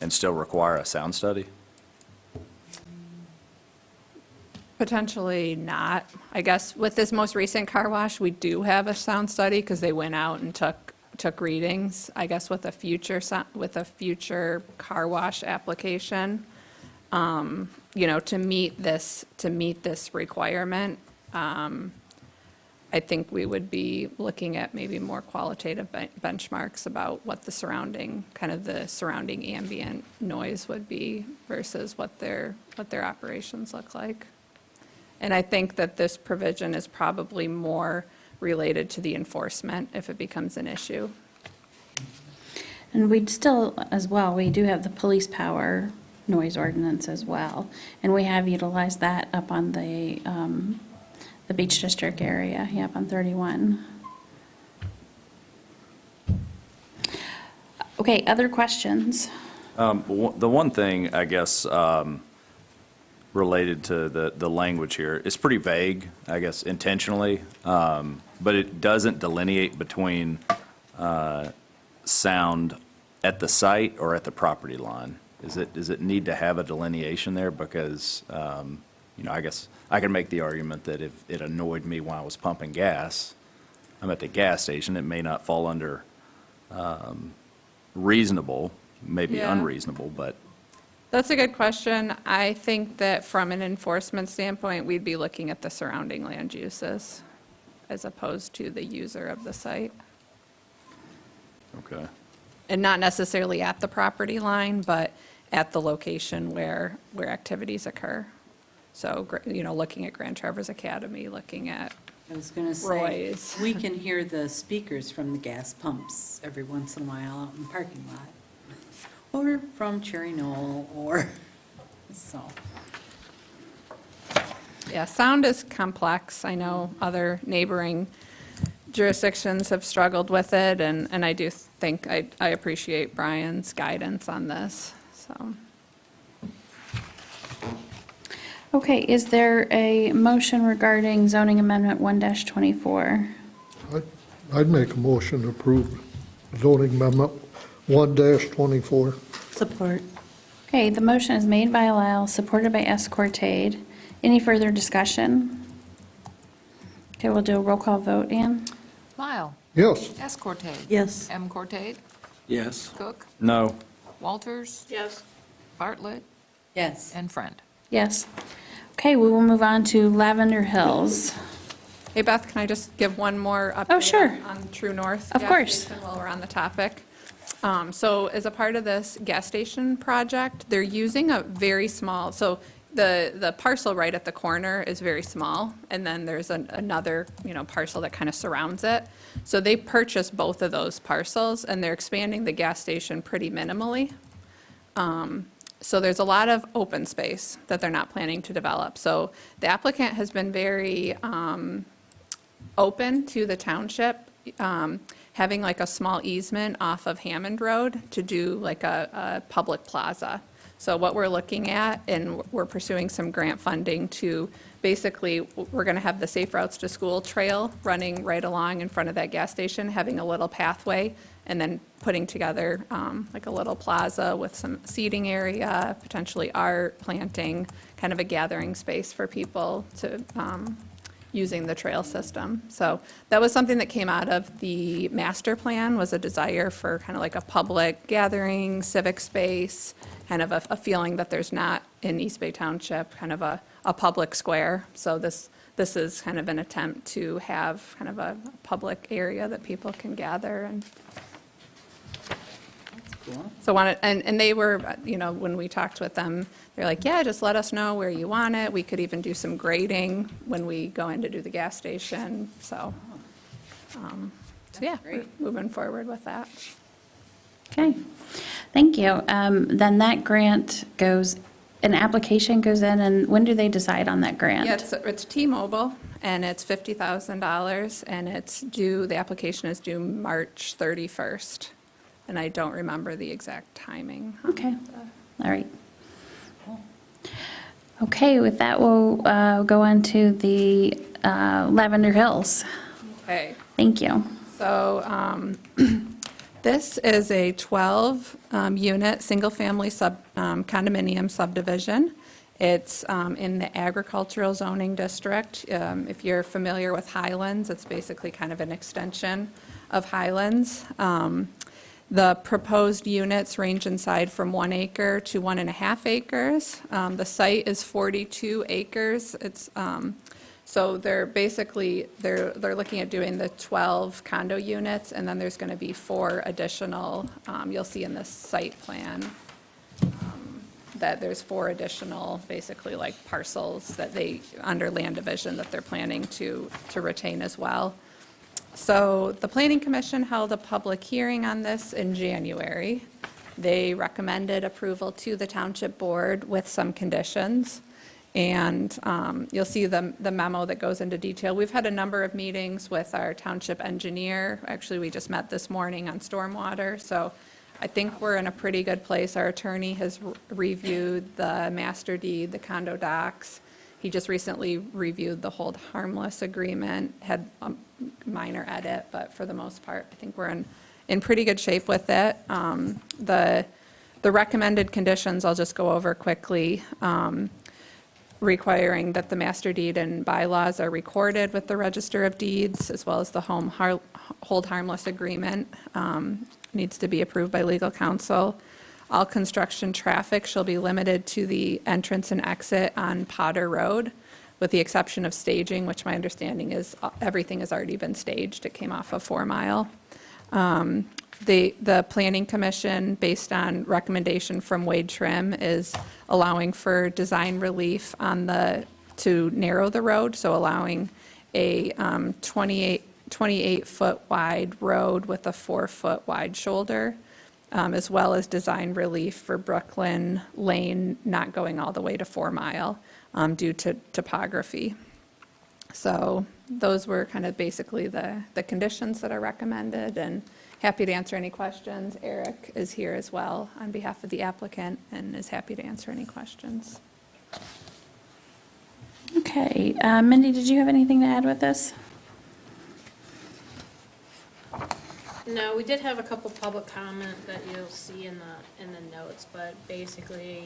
and still require a sound study? Potentially not. I guess with this most recent car wash, we do have a sound study because they went out and took readings. I guess with a future car wash application, to meet this requirement, I think we would be looking at maybe more qualitative benchmarks about what the surrounding ambient noise would be versus what their operations look like. And I think that this provision is probably more related to the enforcement if it becomes an issue. And we'd still, as well, we do have the police power noise ordinance as well. And we have utilized that up on the Beach District area, up on 31. Okay, other questions? The one thing, I guess, related to the language here, it's pretty vague, I guess, intentionally, but it doesn't delineate between sound at the site or at the property line. Does it need to have a delineation there? Because, I guess I can make the argument that if it annoyed me when I was pumping gas, I'm at the gas station, it may not fall under reasonable, maybe Yeah. unreasonable, but That's a good question. I think that from an enforcement standpoint, we'd be looking at the surrounding land uses as opposed to the user of the site. okay. And not necessarily at the property line, but at the location where activities occur. So, looking at Grand Traverse Academy, looking at, I was going to say, Roy's. we can hear the speakers from the gas pumps every once in a while out in the parking lot. Or from Cherry Knoll, or, so. Yeah, sound is complex. I know other neighboring jurisdictions have struggled with it, and I do think, I appreciate Brian's guidance on this, so. Okay, is there a motion regarding zoning amendment 1-24? I'd make a motion to approve zoning amendment 1-24. Support. Okay, the motion is made by Lyle, supported by S. Cortade. Any further discussion? Okay, we'll do a roll call vote. Ann? Lyle. Yes. S. Cortade. Yes. M. Cortade. Yes. Cook. No. Walters. Yes. Bartlett. Yes. And Friend. Yes. Okay, we will move on to Lavender Hills. Hey, Beth, can I just give one more update? Oh, sure. On True North? Of gas course. station While we're on the topic. So as a part of this gas station project, they're using a very small, so the parcel right at the corner is very small, and then there's another, parcel that kind of surrounds it. So they purchased both of those parcels, and they're expanding the gas station pretty minimally. So there's a lot of open space that they're not planning to develop. So the applicant has been very open to the township, having like a small easement off of Hammond Road to do like a public plaza. So what we're looking at, and we're pursuing some grant funding to, basically, we're going to have the Safe Routes to School trail running right along in front of that gas station, having a little pathway, and then putting together like a little plaza with some seating area, potentially art, planting, kind of a gathering space for people to, using the trail system. So that was something that came out of the master plan, was a desire for kind of like a public gathering, civic space, kind of a feeling that there's not in East Bay Township, kind of a public square. So this is kind of an attempt to have kind of a public area that people can gather and. So and they were, when we talked with them, they're like, yeah, just let us know where you want it. We could even do some grading when we go in to do the gas station, so. Yeah, we're moving forward with that. Okay, thank you. Then that grant an application goes in, and when do they decide on that grant? Yeah, it's T-Mobile, and it's $50,000, and it's due, the application is due March 31st. And I don't remember the exact timing. Okay, all right. Okay, with that, we'll go on to the Lavender Hills. Okay, Thank you. so this is a 12-unit, single-family condominium subdivision. It's in the agricultural zoning district. If you're familiar with Highlands, it's basically kind of an extension of Highlands. The proposed units range in size from 1 acre to 1.5 acres. The site is 42 acres. It's, so they're basically, they're looking at doing the 12 condo units, and then there's going to be 4 additional, you'll see in this site plan, that there's 4 additional, basically like parcels that they, under land division, that they're planning to retain as well. So the Planning Commission held a public hearing on this in January. They recommended approval to the Township Board with some conditions. And you'll see the memo that goes into detail. We've had a number of meetings with our township engineer. Actually, we just met this morning on stormwater. So I think we're in a pretty good place. Our attorney has reviewed the master deed, the condo docs. He just recently reviewed the hold harmless agreement, had a minor edit, but for the most part, I think we're in pretty good shape with it. The recommended conditions, I'll just go over quickly, requiring that the master deed and bylaws are recorded with the Register of Deeds, as well as the hold harmless agreement needs to be approved by legal counsel. All construction traffic shall be limited to the entrance and exit on Potter Road, with the exception of staging, which my understanding is everything has already been staged. It came off of 4 Mile. The Planning Commission, based on recommendation from Wade Trim, is allowing for design relief to narrow the road, so allowing a 28-foot wide road with a 4-foot wide shoulder, as well as design relief for Brooklyn Lane not going all the way to 4 Mile. due to topography. So those were kind of basically the conditions that are recommended, and happy to answer any questions. Eric is here as well on behalf of the applicant and is happy to answer any questions. Okay, Mindy, did you have anything to add with this? No, we did have a couple public comment that you'll see in the notes, but basically,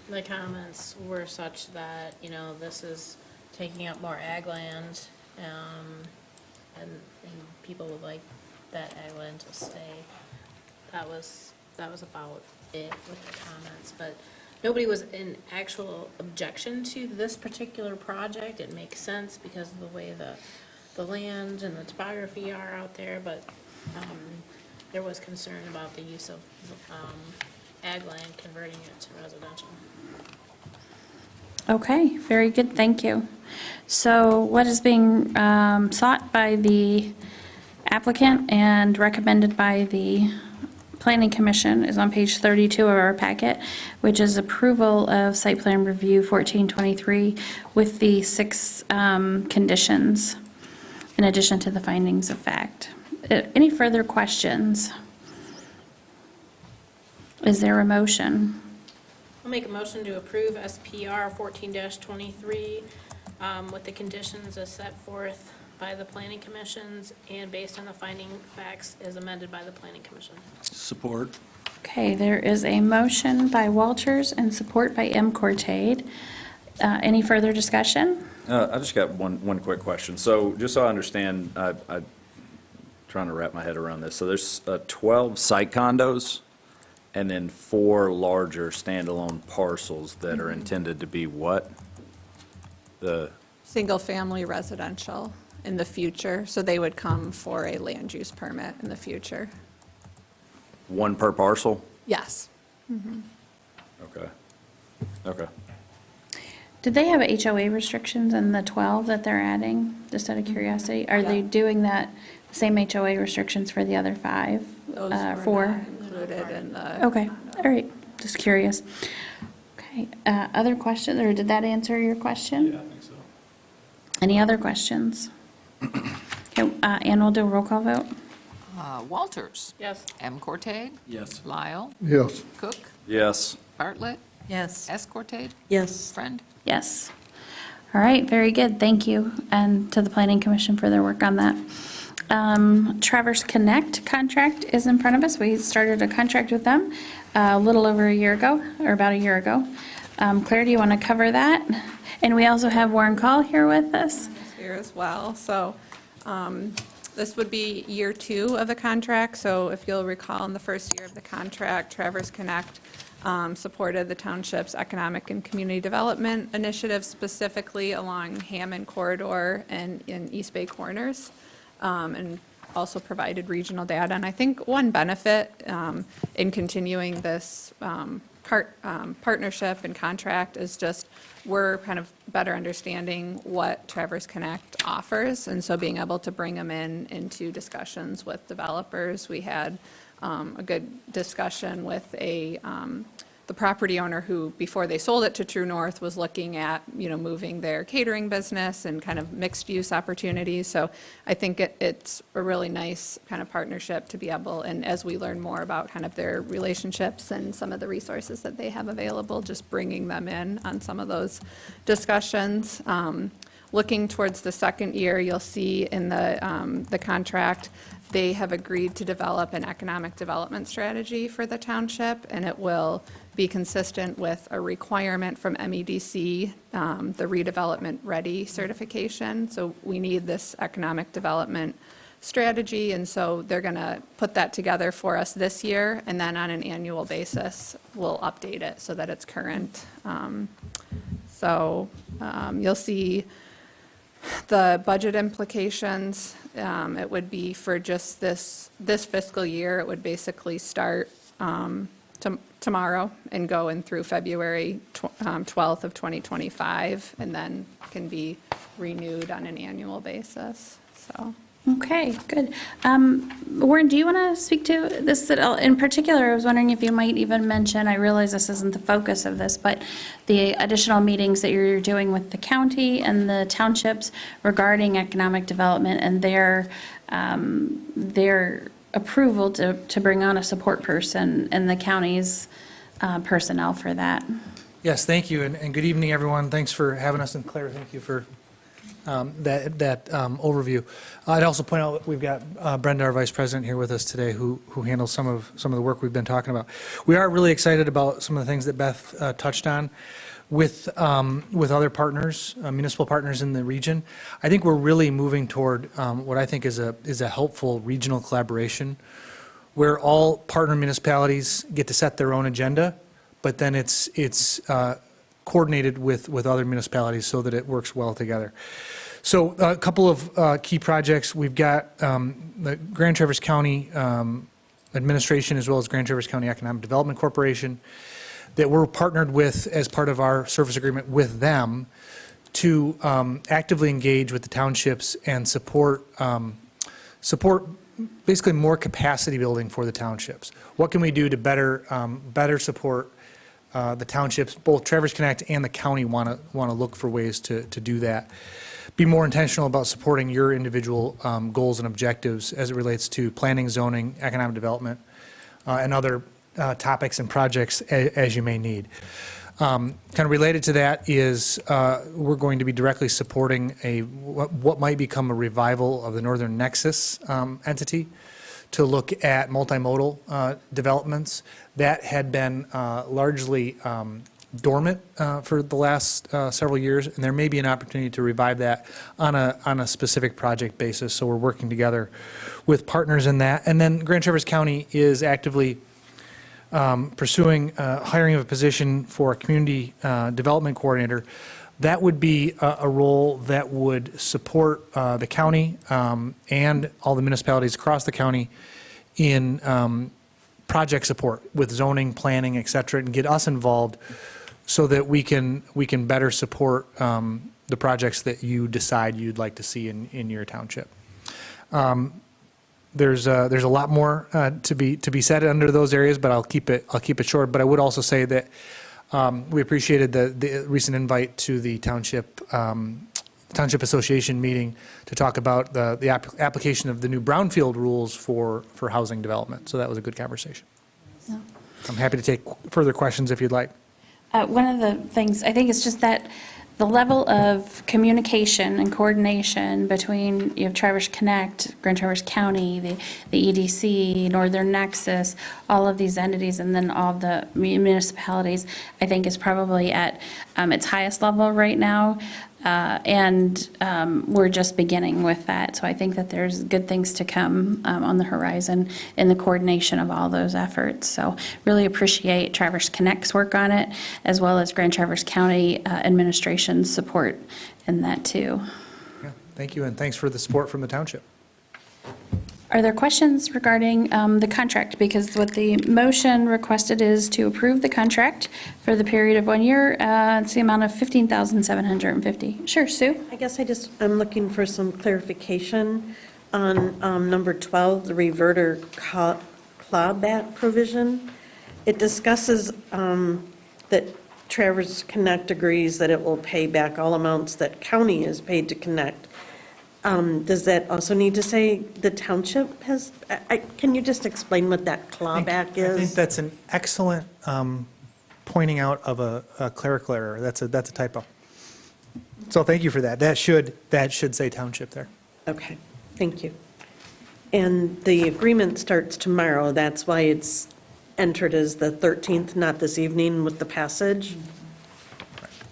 the comments were such that, you know, this is taking up more ag land, and people would like that ag land to stay. That was about it with the comments, but nobody was in actual objection to this particular project. It makes sense because of the way the land and the topography are out there, but there was concern about the use of ag land, converting it to residential. Okay, very good, thank you. So what is being sought by the applicant and recommended by the Planning Commission is on page 32 of our packet, which is approval of site plan review 1423 with the 6 conditions in addition to the findings of fact. Any further questions? Is there a motion? I'll make a motion to approve SPR 14-23 with the conditions as set forth by the planning commissions and based on the finding facts as amended by the planning commission. Support. Okay, there is a motion by Walters and support by M. Cortade. Any further discussion? I just got one quick question. So just so I understand, I'm trying to wrap my head around this. So there's 12 site condos and then 4 larger standalone parcels that are intended to be what? The, Single-family residential in the future, so they would come for a land use permit in the future. 1 per parcel? Yes. Okay. Okay. Did they have HOA restrictions in the 12 that they're adding, just out of curiosity? Are they doing that, same HOA restrictions for the other 5? Those were 4? not included in the. Okay, all right, just curious. Okay, other questions, or did that answer your question? I think so. Any other questions? Okay, Ann will do a roll call vote. Walters. Yes. M. Cortade. Yes. Lyle. Yes. Cook. Yes. Bartlett. Yes. S. Cortade. Yes. Friend. Yes. All right, very good, thank you, and to the Planning Commission for their work on that. Traverse Connect contract is in front of us. We started a contract with them a little over a year ago, or about a year ago. Claire, do you want to cover that? And we also have Warren Call here with us. Here as well. So this would be year 2 of the contract. So if you'll recall, in the first year of the contract, Traverse Connect supported the township's economic and community development initiative, specifically along Hammond Corridor and in East Bay Corners, and also provided regional data. And I think one benefit in continuing this partnership and contract is just we're kind of better understanding what Traverse Connect offers, and so being able to bring them into discussions with developers. We had a good discussion with the property owner who, before they sold it to True North, was looking at, moving their catering business and kind of mixed-use opportunities. So I think it's a really nice kind of partnership to be able, and as we learn more about kind of their relationships and some of the resources that they have available, just bringing them in on some of those discussions. Looking towards the second year, you'll see in the contract, they have agreed to develop an economic development strategy for the township, and it will be consistent with a requirement from MEDC, the redevelopment ready certification. So we need this economic development strategy, and so they're going to put that together for us this year, and then on an annual basis, we'll update it so that it's current. You'll see the budget implications. It would be for just this fiscal year. It would basically start tomorrow and go in through February 12th of 2025, and then can be renewed on an annual basis. So Okay, good. Warren, do you want to speak to this at all? In particular, I was wondering if you might even mention, I realize this isn't the focus of this, but the additional meetings that you're doing with the county and the townships regarding economic development and their approval to bring on a support person and the county's personnel for that. Yes, thank you, and good evening, everyone. Thanks for having us, and Claire, thank you for that overview. I'd also point out we've got Brenda, our Vice President, here with us today, who handles some of the work we've been talking about. We are really excited about some of the things that Beth touched on with other partners, municipal partners in the region. I think we're really moving toward what I think is a helpful regional collaboration, where all partner municipalities get to set their own agenda, but then it's coordinated with other municipalities so that it works well together. So a couple of key projects. We've got the Grand Traverse County Administration as well as Grand Traverse County Economic Development Corporation that we're partnered with as part of our service agreement with them to actively engage with the townships and support basically more capacity building for the townships. What can we do to better support the townships? Both Traverse Connect and the county want to look for ways to do that. Be more intentional about supporting your individual goals and objectives as it relates to planning, zoning, economic development, and other topics and projects as you may need. Kind of related to that is we're going to be directly supporting what might become a revival of the Northern Nexus entity to look at multimodal developments that had been largely dormant for the last several years, and there may be an opportunity to revive that on a specific project basis. So we're working together with partners in that. And then Grand Traverse County is actively pursuing hiring of a position for a community development coordinator. That would be a role that would support the county and all the municipalities across the county in project support with zoning, planning, et cetera, and get us involved so that we can better support the projects that you decide you'd like to see in your township. There's a lot more to be said under those areas, but I'll keep it short. But I would also say that we appreciated the recent invite to the Township Association meeting to talk about the application of the new brownfield rules for housing development. So that was a good conversation. No. I'm happy to take further questions if you'd like. One of the things, I think it's just that the level of communication and coordination between, you have Traverse Connect, Grand Traverse County, the EDC, Northern Nexus, all of these entities, and then all the municipalities, I think is probably at its highest level right now. And we're just beginning with that. So I think that there's good things to come on the horizon in the coordination of all those efforts. So really appreciate Traverse Connect's work on it, as well as Grand Traverse County administration's support in that too. Yeah, thank you, and thanks for the support from the township. Are there questions regarding the contract? Because what the motion requested is to approve the contract for the period of 1 year. It's the amount of $15,750. Sure, Sue? I guess I'm looking for some clarification on number 12, the reverter clawback provision. It discusses that Traverse Connect agrees that it will pay back all amounts that county has paid to Connect. Does that also need to say the township has, can you just explain what that clawback is? I think that's an excellent pointing out of a clerical error. That's a typo. So thank you for that. That should say township there. Okay, thank you. And the agreement starts tomorrow. That's why it's entered as the 13th, not this evening with the passage?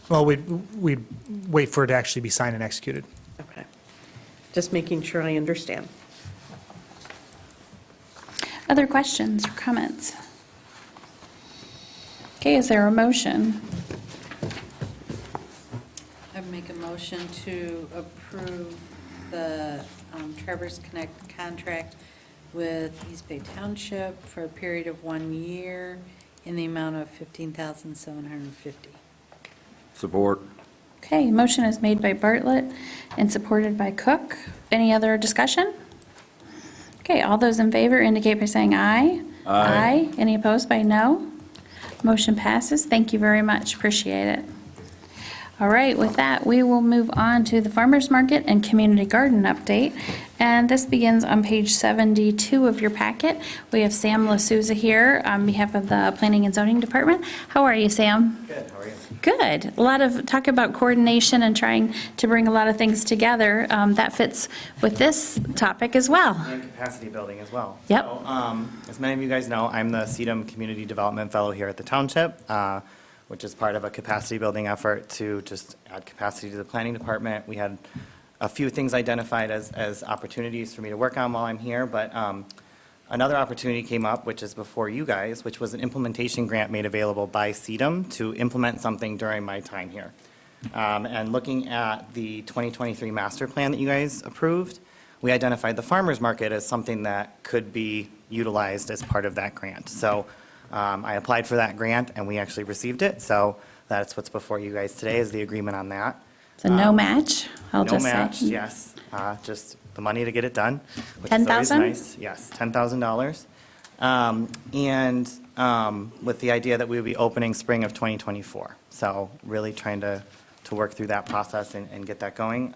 Well, we'd wait for it to actually be signed and executed. Okay. Just making sure I understand. Other questions or comments? Okay, is there a motion? I make a motion to approve the Traverse Connect contract with East Bay Township for a period of 1 year in the amount of $15,750. Support. Okay, motion is made by Bartlett and supported by Cook. Any other discussion? Okay, all those in favor indicate by saying aye. Aye. Any opposed by no? Motion passes. Thank you very much. Appreciate it. All right, with that, we will move on to the farmer's market and community garden update. And this begins on page 72 of your packet. We have Sam LaSouza here on behalf of the Planning and Zoning Department. How are you, Sam? Good, how are you? Good. A lot of talk about coordination and trying to bring a lot of things together. That fits with this topic as well. And capacity building as well. Yep. So, as many of you guys know, I'm the CEDM Community Development Fellow here at the Township, which is part of a capacity building effort to just add capacity to the planning department. We had a few things identified as opportunities for me to work on while I'm here, but another opportunity came up, which is before you guys, which was an implementation grant made available by CEDM to implement something during my time here. And looking at the 2023 master plan that you guys approved, we identified the farmer's market as something that could be utilized as part of that grant. So I applied for that grant, and we actually received it, so that's what's before you guys today is the agreement on that. It's a no match, I'll just say. No match, yes, just the money to get it done, which is always $10,000? nice. Yes, $10,000. And with the idea that we would be opening spring of 2024. So really trying to work through that process and get that going.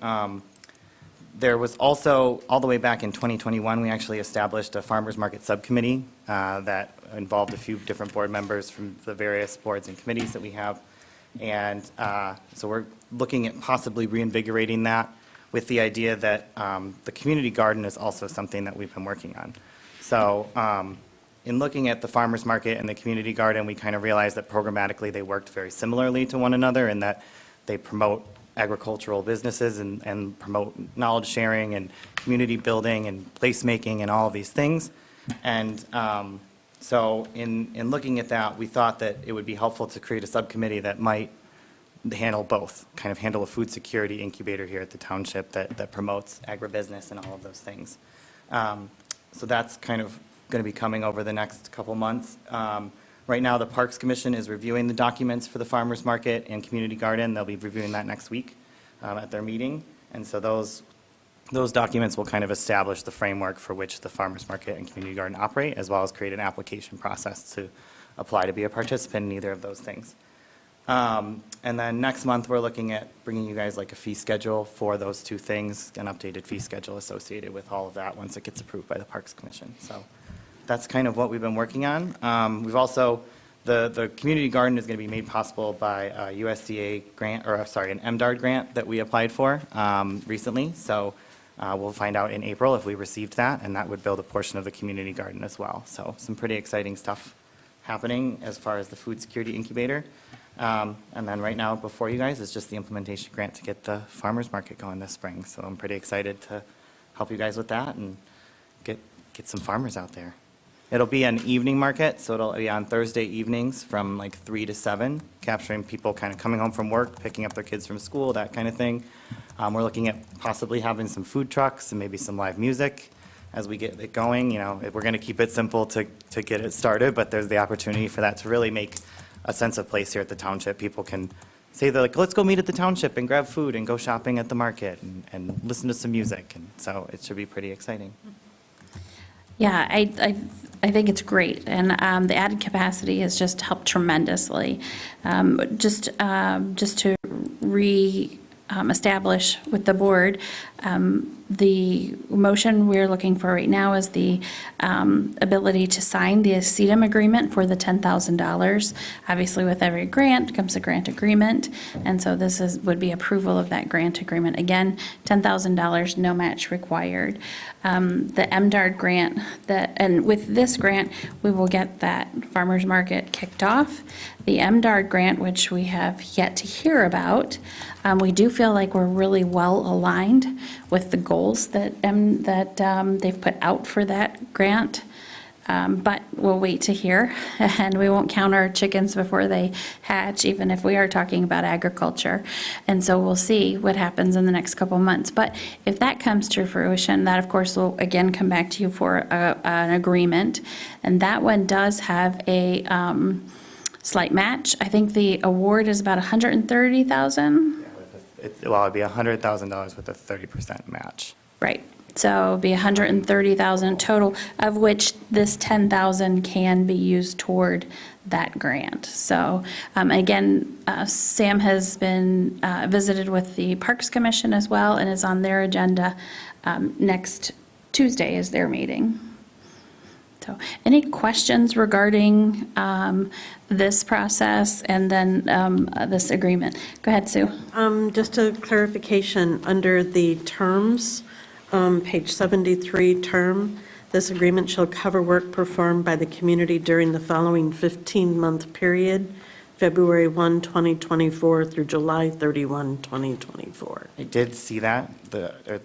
There was also, all the way back in 2021, we actually established a farmers market subcommittee that involved a few different board members from the various boards and committees that we have. And so we're looking at possibly reinvigorating that with the idea that the community garden is also something that we've been working on. So in looking at the farmers market and the community garden, we kind of realized that programmatically they worked very similarly to one another in that they promote agricultural businesses and promote knowledge sharing and community building and placemaking and all of these things. And so in looking at that, we thought that it would be helpful to create a subcommittee that might handle both, kind of handle a food security incubator here at the township that promotes agribusiness and all of those things. So that's kind of going to be coming over the next couple months. Right now, the Parks Commission is reviewing the documents for the farmers market and community garden. They'll be reviewing that next week at their meeting. And so those documents will kind of establish the framework for which the farmers market and community garden operate, as well as create an application process to apply to be a participant in either of those things. And then next month, we're looking at bringing you guys like a fee schedule for those two things, an updated fee schedule associated with all of that once it gets approved by the Parks Commission. So that's kind of what we've been working on. We've also, the community garden is going to be made possible by a USDA grant, or sorry, an MDARD grant that we applied for recently. So we'll find out in April if we received that, and that would build a portion of the community garden as well. So some pretty exciting stuff happening as far as the food security incubator. And then right now before you guys is just the implementation grant to get the farmers market going this spring. So I'm pretty excited to help you guys with that and get some farmers out there. It'll be an evening market, so it'll be on Thursday evenings from like 3 to 7, capturing people kind of coming home from work, picking up their kids from school, that kind of thing. We're looking at possibly having some food trucks and maybe some live music as we get it going. You know, we're going to keep it simple to get it started, but there's the opportunity for that to really make a sense of place here at the township. People can say, they're like, let's go meet at the township and grab food and go shopping at the market and listen to some music. And so it should be pretty exciting. Yeah, I think it's great, and the added capacity has just helped tremendously. Just to establish with the board, the motion we're looking for right now is the ability to sign the CEDM agreement for the $10,000. Obviously, with every grant comes a grant agreement, and so this would be approval of that grant agreement. Again, $10,000, no match required. The MDARD grant, and with this grant, we will get that farmers market kicked off. The MDARD grant, which we have yet to hear about, we do feel like we're really well aligned with the goals that they've put out for that grant. But we'll wait to hear, and we won't count our chickens before they hatch, even if we are talking about agriculture. And so we'll see what happens in the next couple months. But if that comes to fruition, that of course will again come back to you for an agreement. And that one does have a slight match. I think the award is about $130,000. With it'd be $100,000 with a 30% match. Right. So it'd be 130,000 total, of which this 10,000 can be used toward that grant. So again, Sam has been visited with the Parks Commission as well and is on their agenda. Next Tuesday is their meeting. So any questions regarding this process and then this agreement? Go ahead, Sue. Just a clarification, under the terms, page 73, term, this agreement shall cover work performed by the community during the following 15-month period, February 1, 2024 through July 31, 2024. I did see that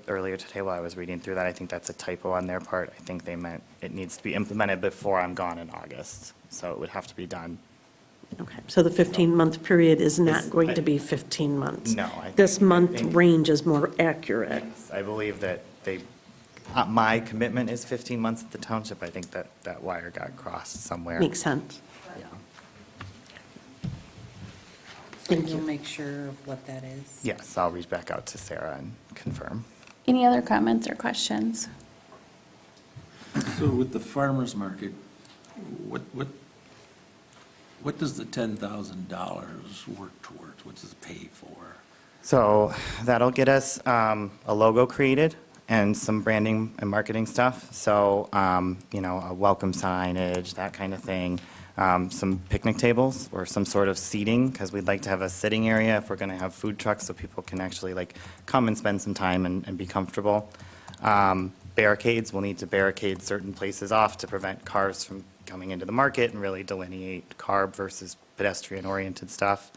earlier today while I was reading through that. I think that's a typo on their part. I think they meant it needs to be implemented before I'm gone in August, so it would have to be done. Okay, so the 15-month period is not going to be 15 months? No, I think- This month I think- range is more accurate? I believe that my commitment is 15 months at the township. I think that wire got crossed somewhere. Makes sense. Thank You'll you. make sure of what that is. Yes, I'll reach back out to Sarah and confirm. Any other comments or questions? So with the farmer's market, what does the $10,000 work towards? What does it pay for? So that'll get us a logo created and some branding and marketing stuff. So, a welcome signage, that kind of thing. Some picnic tables or some sort of seating, because we'd like to have a sitting area if we're going to have food trucks so people can actually come and spend some time and be comfortable. Barricades, we'll need to barricade certain places off to prevent cars from coming into the market and really delineate carb versus pedestrian-oriented stuff.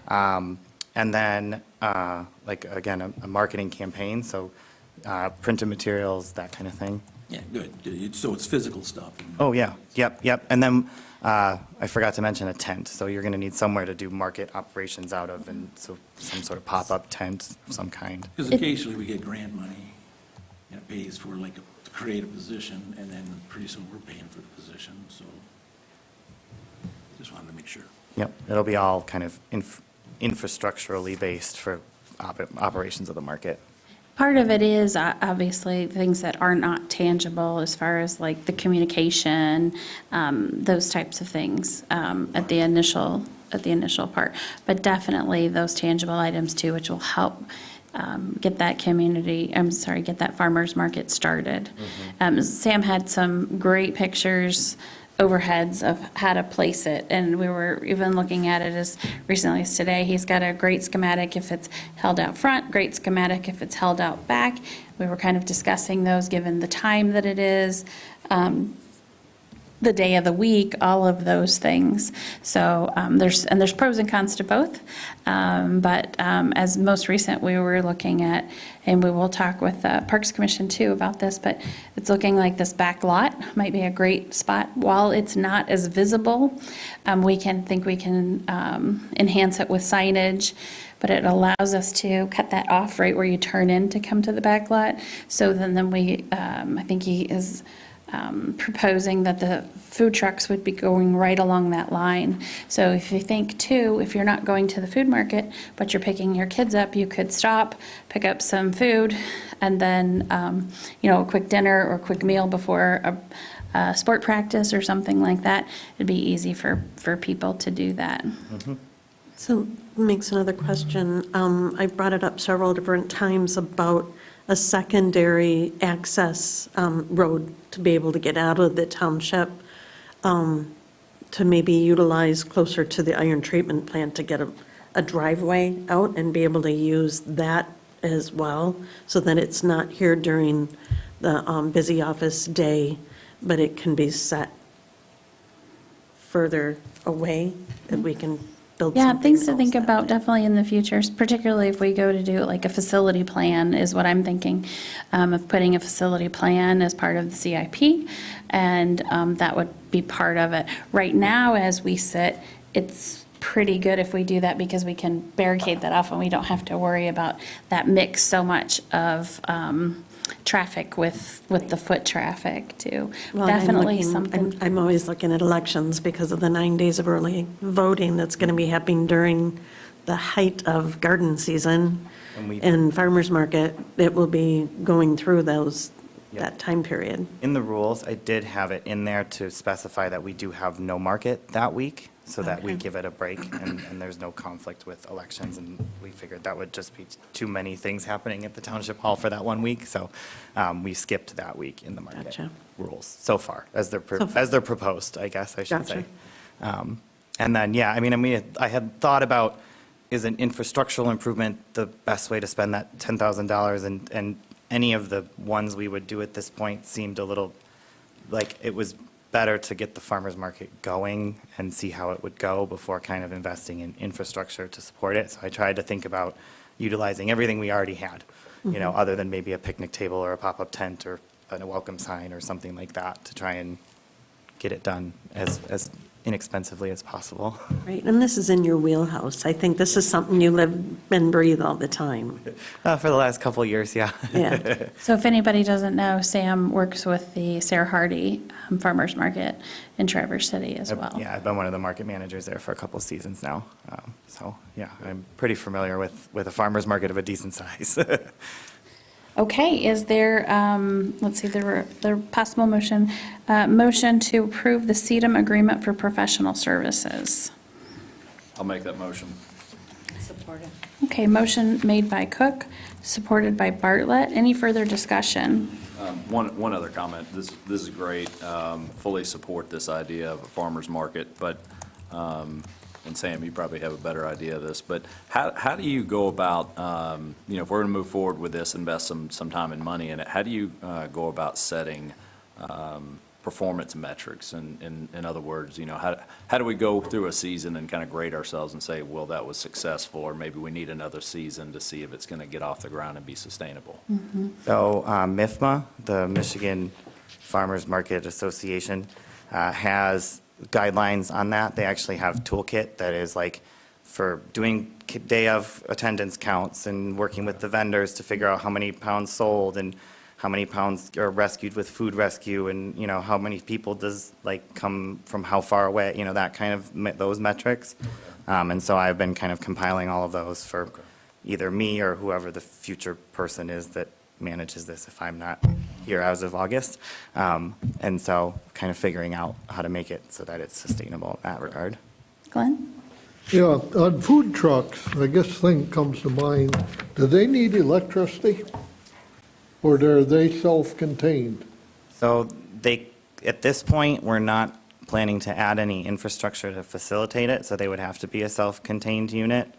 And then, again, a marketing campaign, so printed materials, that kind of thing. Yeah, good. So it's physical stuff. Oh, yeah, yep. And then I forgot to mention a tent, so you're going to need somewhere to do market operations out of, and so some sort of pop-up tent of some kind. Because occasionally we get grant money, and it pays for to create a position, and then pretty soon we're paying for the position, so just wanted to make sure. Yep, it'll be all kind of infrastructurally based for operations of the market. Part of it is obviously things that are not tangible as far as like the communication, those types of things at the initial part. But definitely those tangible items too, which will help get that get that farmer's market started. Sam had some great pictures, overheads of how to place it, and we were even looking at it as recently as today. He's got a great schematic if it's held out front, great schematic if it's held out back. We were kind of discussing those given the time that it is, the day of the week, all of those things. So there's pros and cons to both. But as most recent, we were looking at, and we will talk with the Parks Commission too about this, but it's looking like this back lot might be a great spot. While it's not as visible, we can enhance it with signage, but it allows us to cut that off right where you turn in to come to the back lot. So then we, I think he is proposing that the food trucks would be going right along that line. So if you think too, if you're not going to the food market, but you're picking your kids up, you could stop, pick up some food, and then, a quick dinner or quick meal before a sport practice or something like that. It'd be easy for people to do that. So makes another question. I brought it up several different times about a secondary access road to be able to get out of the township, to maybe utilize closer to the iron treatment plant to get a driveway out and be able to use that as well, so that it's not here during the busy office day, but it can be set further away, that we can build Yeah, something things to else think that about way. definitely in the future, particularly if we go to do like a facility plan is what I'm thinking, of putting a facility plan as part of the CIP, and that would be part of it. Right now, as we sit, it's pretty good if we do that because we can barricade that off and we don't have to worry about that mix so much of traffic with the foot traffic too. Well, and Definitely something. I'm always looking at elections because of the 9 days of early voting that's going to be happening during the height of garden season And we- and farmer's market, it will be going through Yep. that time period. In the rules, I did have it in there to specify that we do have no market that week, so that we Okay. give it a break, and there's no conflict with elections, and we figured that would just be too many things happening at the Township Hall for that 1 week, so we skipped that week in the market Gotcha. rules so far, as they're, So far. as they're proposed, I guess I should Gotcha. say. And then, yeah, I had thought about, is an infrastructural improvement the best way to spend that $10,000? And any of the ones we would do at this point seemed a little, like, it was better to get the farmer's market going and see how it would go before kind of investing in infrastructure to support it. So I tried to think about utilizing everything we already had, other than maybe a picnic table or a pop-up tent or a welcome sign or something like that, to try and get it done as inexpensively as possible. Right, and this is in your wheelhouse. I think this is something you live and breathe all the time. For the last couple of years, yeah. Yeah. So if anybody doesn't know, Sam works with the Sarah Hardy Farmers Market in Traverse City as well. Yeah, I've been one of the market managers there for a couple of seasons now. So, yeah, I'm pretty familiar with a farmer's market of a decent size. Okay, is there, let's see, the possible motion to approve the CEDAM agreement for professional services. I'll make that motion. Support it. Okay, motion made by Cook, supported by Bartlett. Any further discussion? One other comment. This is great. Fully support this idea of a farmer's market, but, and Sam, you probably have a better idea of this, but how do you go about, if we're going to move forward with this, invest some time and money in it, how do you go about setting performance metrics? In other words, how do we go through a season and kind of grade ourselves and say, well, that was successful, or maybe we need another season to see if it's going to get off the ground and be sustainable? So MIFMA, the Michigan Farmers Market Association, has guidelines on that. They actually have toolkit that is like for doing day of attendance counts and working with the vendors to figure out how many pounds sold and how many pounds are rescued with food rescue, and how many people does come from how far away, that kind of those metrics. And so I've been kind of compiling all of those for either me or whoever the future person is that manages this if I'm not here as of August. And so kind of figuring out how to make it so that it's sustainable in that regard. Glenn? Yeah, on food trucks, I guess thing comes to mind, do they need electricity? Or are they self-contained? So at this point, we're not planning to add any infrastructure to facilitate it, so they would have to be a self-contained unit.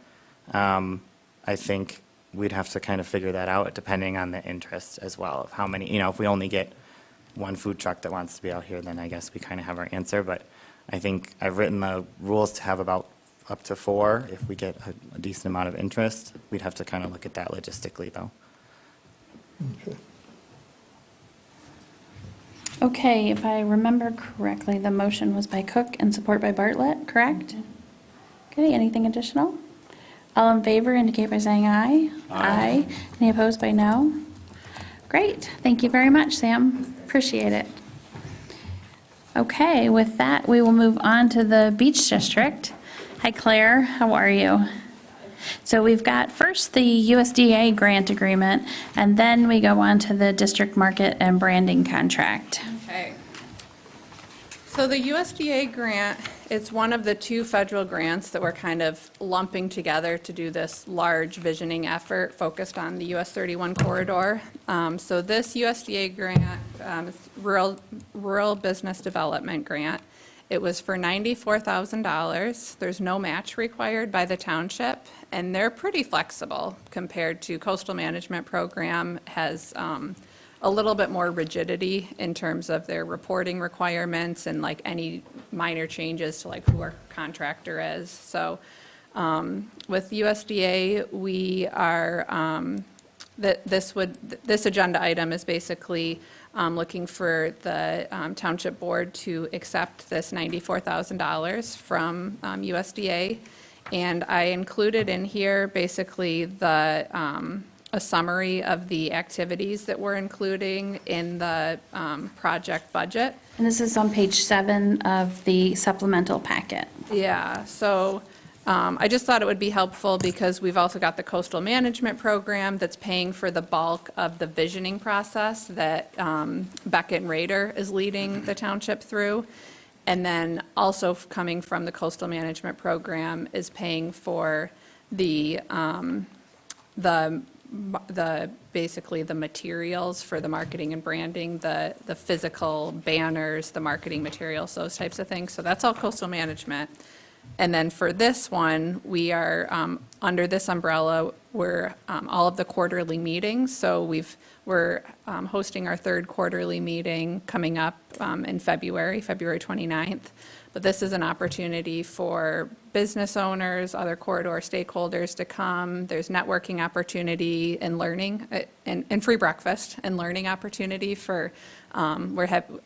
I think we'd have to kind of figure that out depending on the interest as well of how many, if we only get one food truck that wants to be out here, then I guess we kind of have our answer. But I think I've written the rules to have about up to 4 if we get a decent amount of interest. We'd have to kind of look at that logistically, though. Okay. Okay, if I remember correctly, the motion was by Cook and support by Bartlett, correct? Okay, anything additional? All in favor indicate by saying aye. Aye. Any opposed by no? Great, thank you very much, Sam. Appreciate it. Okay, with that, we will move on to the Beach District. Hi, Claire, how are you? So we've got first the USDA grant agreement, and then we go on to the district market and branding contract. Okay. So the USDA grant, it's one of the 2 federal grants that we're kind of lumping together to do this large visioning effort focused on the US 31 corridor. So this USDA grant, is Rural Business Development Grant. It was for $94,000. There's no match required by the township, and they're pretty flexible compared to Coastal Management Program has a little bit more rigidity in terms of their reporting requirements and any minor changes to who our contractor is. So with USDA, we are, this agenda item is basically looking for the Township Board to accept this $94,000 from USDA. And I included in here basically a summary of the activities that we're including in the project budget. And this is on page 7 of the supplemental packet. Yeah, so I just thought it would be helpful because we've also got the coastal management program that's paying for the bulk of the visioning process that Beckett and Rader is leading the township through. And then also coming from the coastal management program is paying for the basically the materials for the marketing and branding, the physical banners, the marketing materials, those types of things. So that's all coastal management. And then for this one, we are, under this umbrella, we're all of the quarterly meetings. So we're hosting our third quarterly meeting coming up in February 29th. But this is an opportunity for business owners, other corridor stakeholders to come. There's networking opportunity and learning, and free breakfast and learning opportunity for,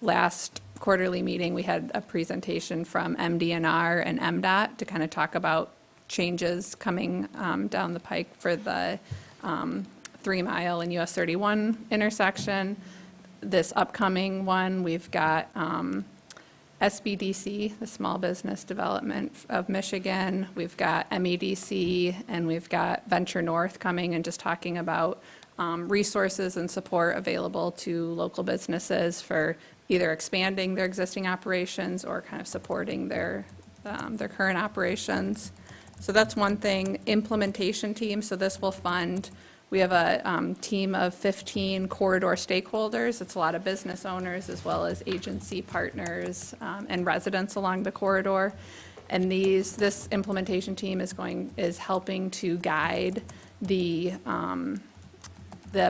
last quarterly meeting, we had a presentation from MDNR and MDOT to kind of talk about changes coming down the pike for the 3 Mile and US 31 intersection. This upcoming one, we've got SBDC, the Small Business Development of Michigan. We've got MEDC, and we've got Venture North coming and just talking about resources and support available to local businesses for either expanding their existing operations or kind of supporting their current operations. So that's one thing. Implementation team, so this will fund, we have a team of 15 corridor stakeholders. It's a lot of business owners as well as agency partners and residents along the corridor. And this implementation team is helping to guide the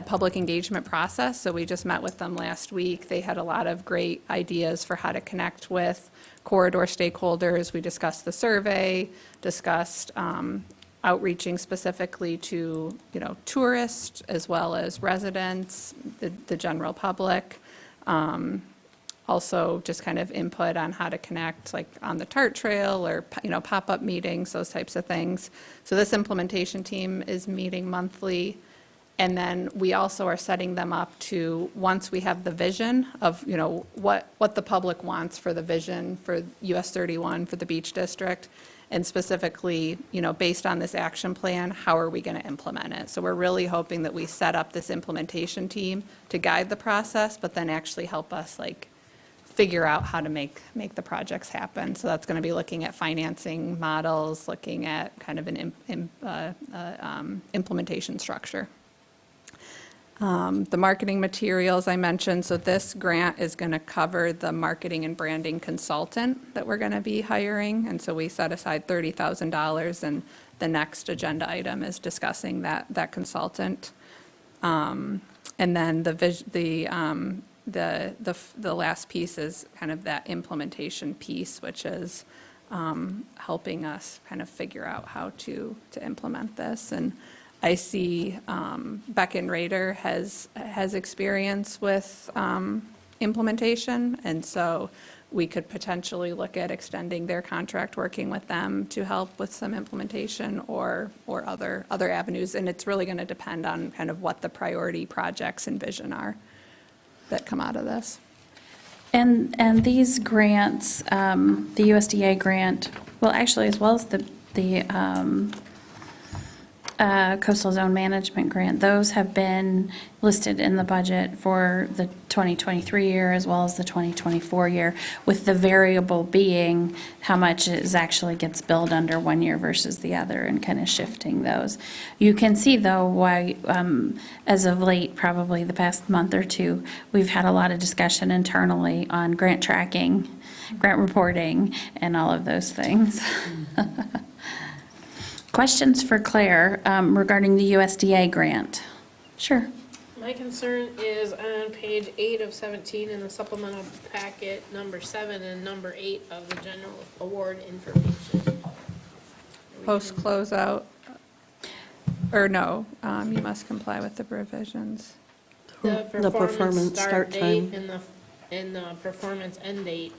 public engagement process. So we just met with them last week. They had a lot of great ideas for how to connect with corridor stakeholders. We discussed the survey, discussed outreaching specifically to, tourists as well as residents, the general public. Also just kind of input on how to connect, like on the TART trail or, pop-up meetings, those types of things. So this implementation team is meeting monthly. And then we also are setting them up to, once we have the vision of, what the public wants for the vision for US 31, for the Beach District, and specifically, based on this action plan, how are we going to implement it? So we're really hoping that we set up this implementation team to guide the process, but then actually help us figure out how to make the projects happen. So that's going to be looking at financing models, looking at kind of an implementation structure. The marketing materials I mentioned, so this grant is going to cover the marketing and branding consultant that we're going to be hiring, and so we set aside $30,000, and the next agenda item is discussing that consultant. And then the last piece is kind of that implementation piece, which is helping us kind of figure out how to implement this. And I see Beckett and Rader has experience with implementation, and so we could potentially look at extending their contract, working with them to help with some implementation or other avenues. And it's really going to depend on kind of what the priority projects and vision are that come out of this. And these grants, the USDA grant, well, actually, as well as the coastal zone management grant, those have been listed in the budget for the 2023 year as well as the 2024 year, with the variable being how much actually gets billed under one year versus the other, and kind of shifting those. You can see, though, why, as of late, probably the past month or two, we've had a lot of discussion internally on grant tracking, grant reporting, and all of those things. Questions for Claire regarding the USDA grant? Sure. My concern is on page 8 of 17 in the supplemental packet, number 7 and number 8 of the general award information. Post closeout, or no, you must comply with the provisions. The The performance start date time. and the performance end date.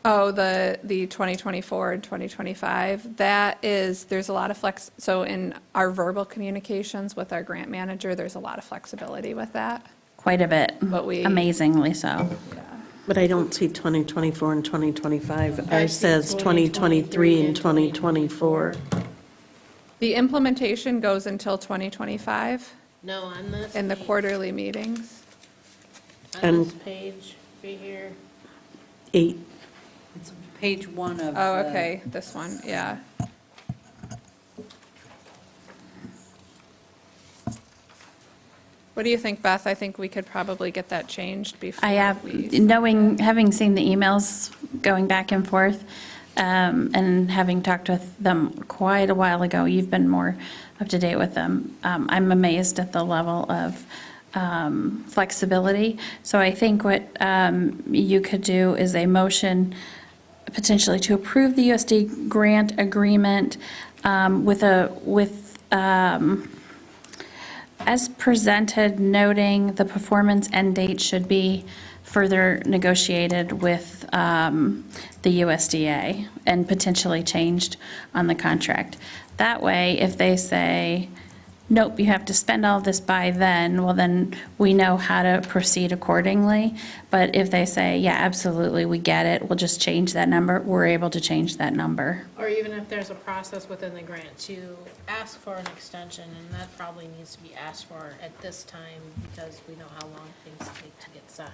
Oh, the 2024 and 2025, there's a lot of flex, so in our verbal communications with our grant manager, there's a lot of flexibility with that. Quite a bit, But amazingly so. But I don't see 2024 and 2025. I Ours see says 2023 and 2024. The implementation goes until 2025 No, on this. in the page- quarterly meetings. On And- this page, right here. 8. It's page 1 of Oh, the- okay, this one, yeah. What do you think, Beth? I think we could probably get that changed before I have, we. having seen the emails going back and forth, and having talked with them quite a while ago, you've been more up to date with them. I'm amazed at the level of flexibility. So I think what you could do is a motion potentially to approve the USD grant agreement as presented, noting the performance end date should be further negotiated with the USDA and potentially changed on the contract. That way, if they say, nope, you have to spend all this by then, well, then we know how to proceed accordingly. But if they say, yeah, absolutely, we get it, we'll just change that number, we're able to change that number. Or even if there's a process within the grant to ask for an extension, and that probably needs to be asked for at this time because we know how long things take to get signed.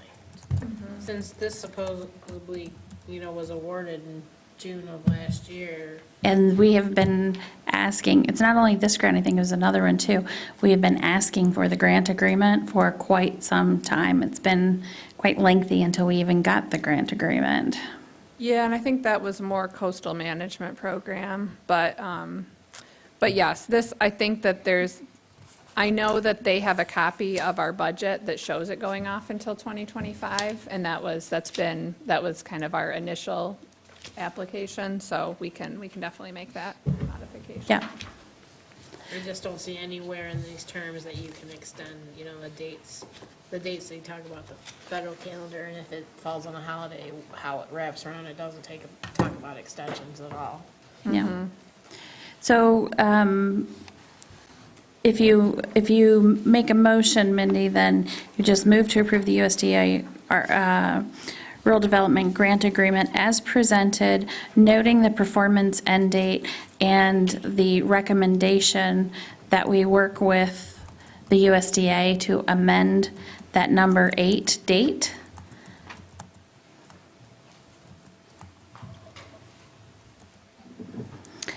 Since this supposedly, was awarded in June of last year. And we have been asking, it's not only this grant, I think it was another one too. We have been asking for the grant agreement for quite some time. It's been quite lengthy until we even got the grant agreement. Yeah, and I think that was more coastal management program, but yes, I think that I know that they have a copy of our budget that shows it going off until 2025, and that was kind of our initial application, so we can definitely make that modification. Yeah. I just don't see anywhere in these terms that you can extend, the dates they talk about the federal calendar, and if it falls on a holiday, how it wraps around, it doesn't talk about extensions at all. Yeah. So if you make a motion, Mindy, then you just move to approve the USDA Rural Development Grant Agreement as presented, noting the performance end date and the recommendation that we work with the USDA to amend that number 8 date.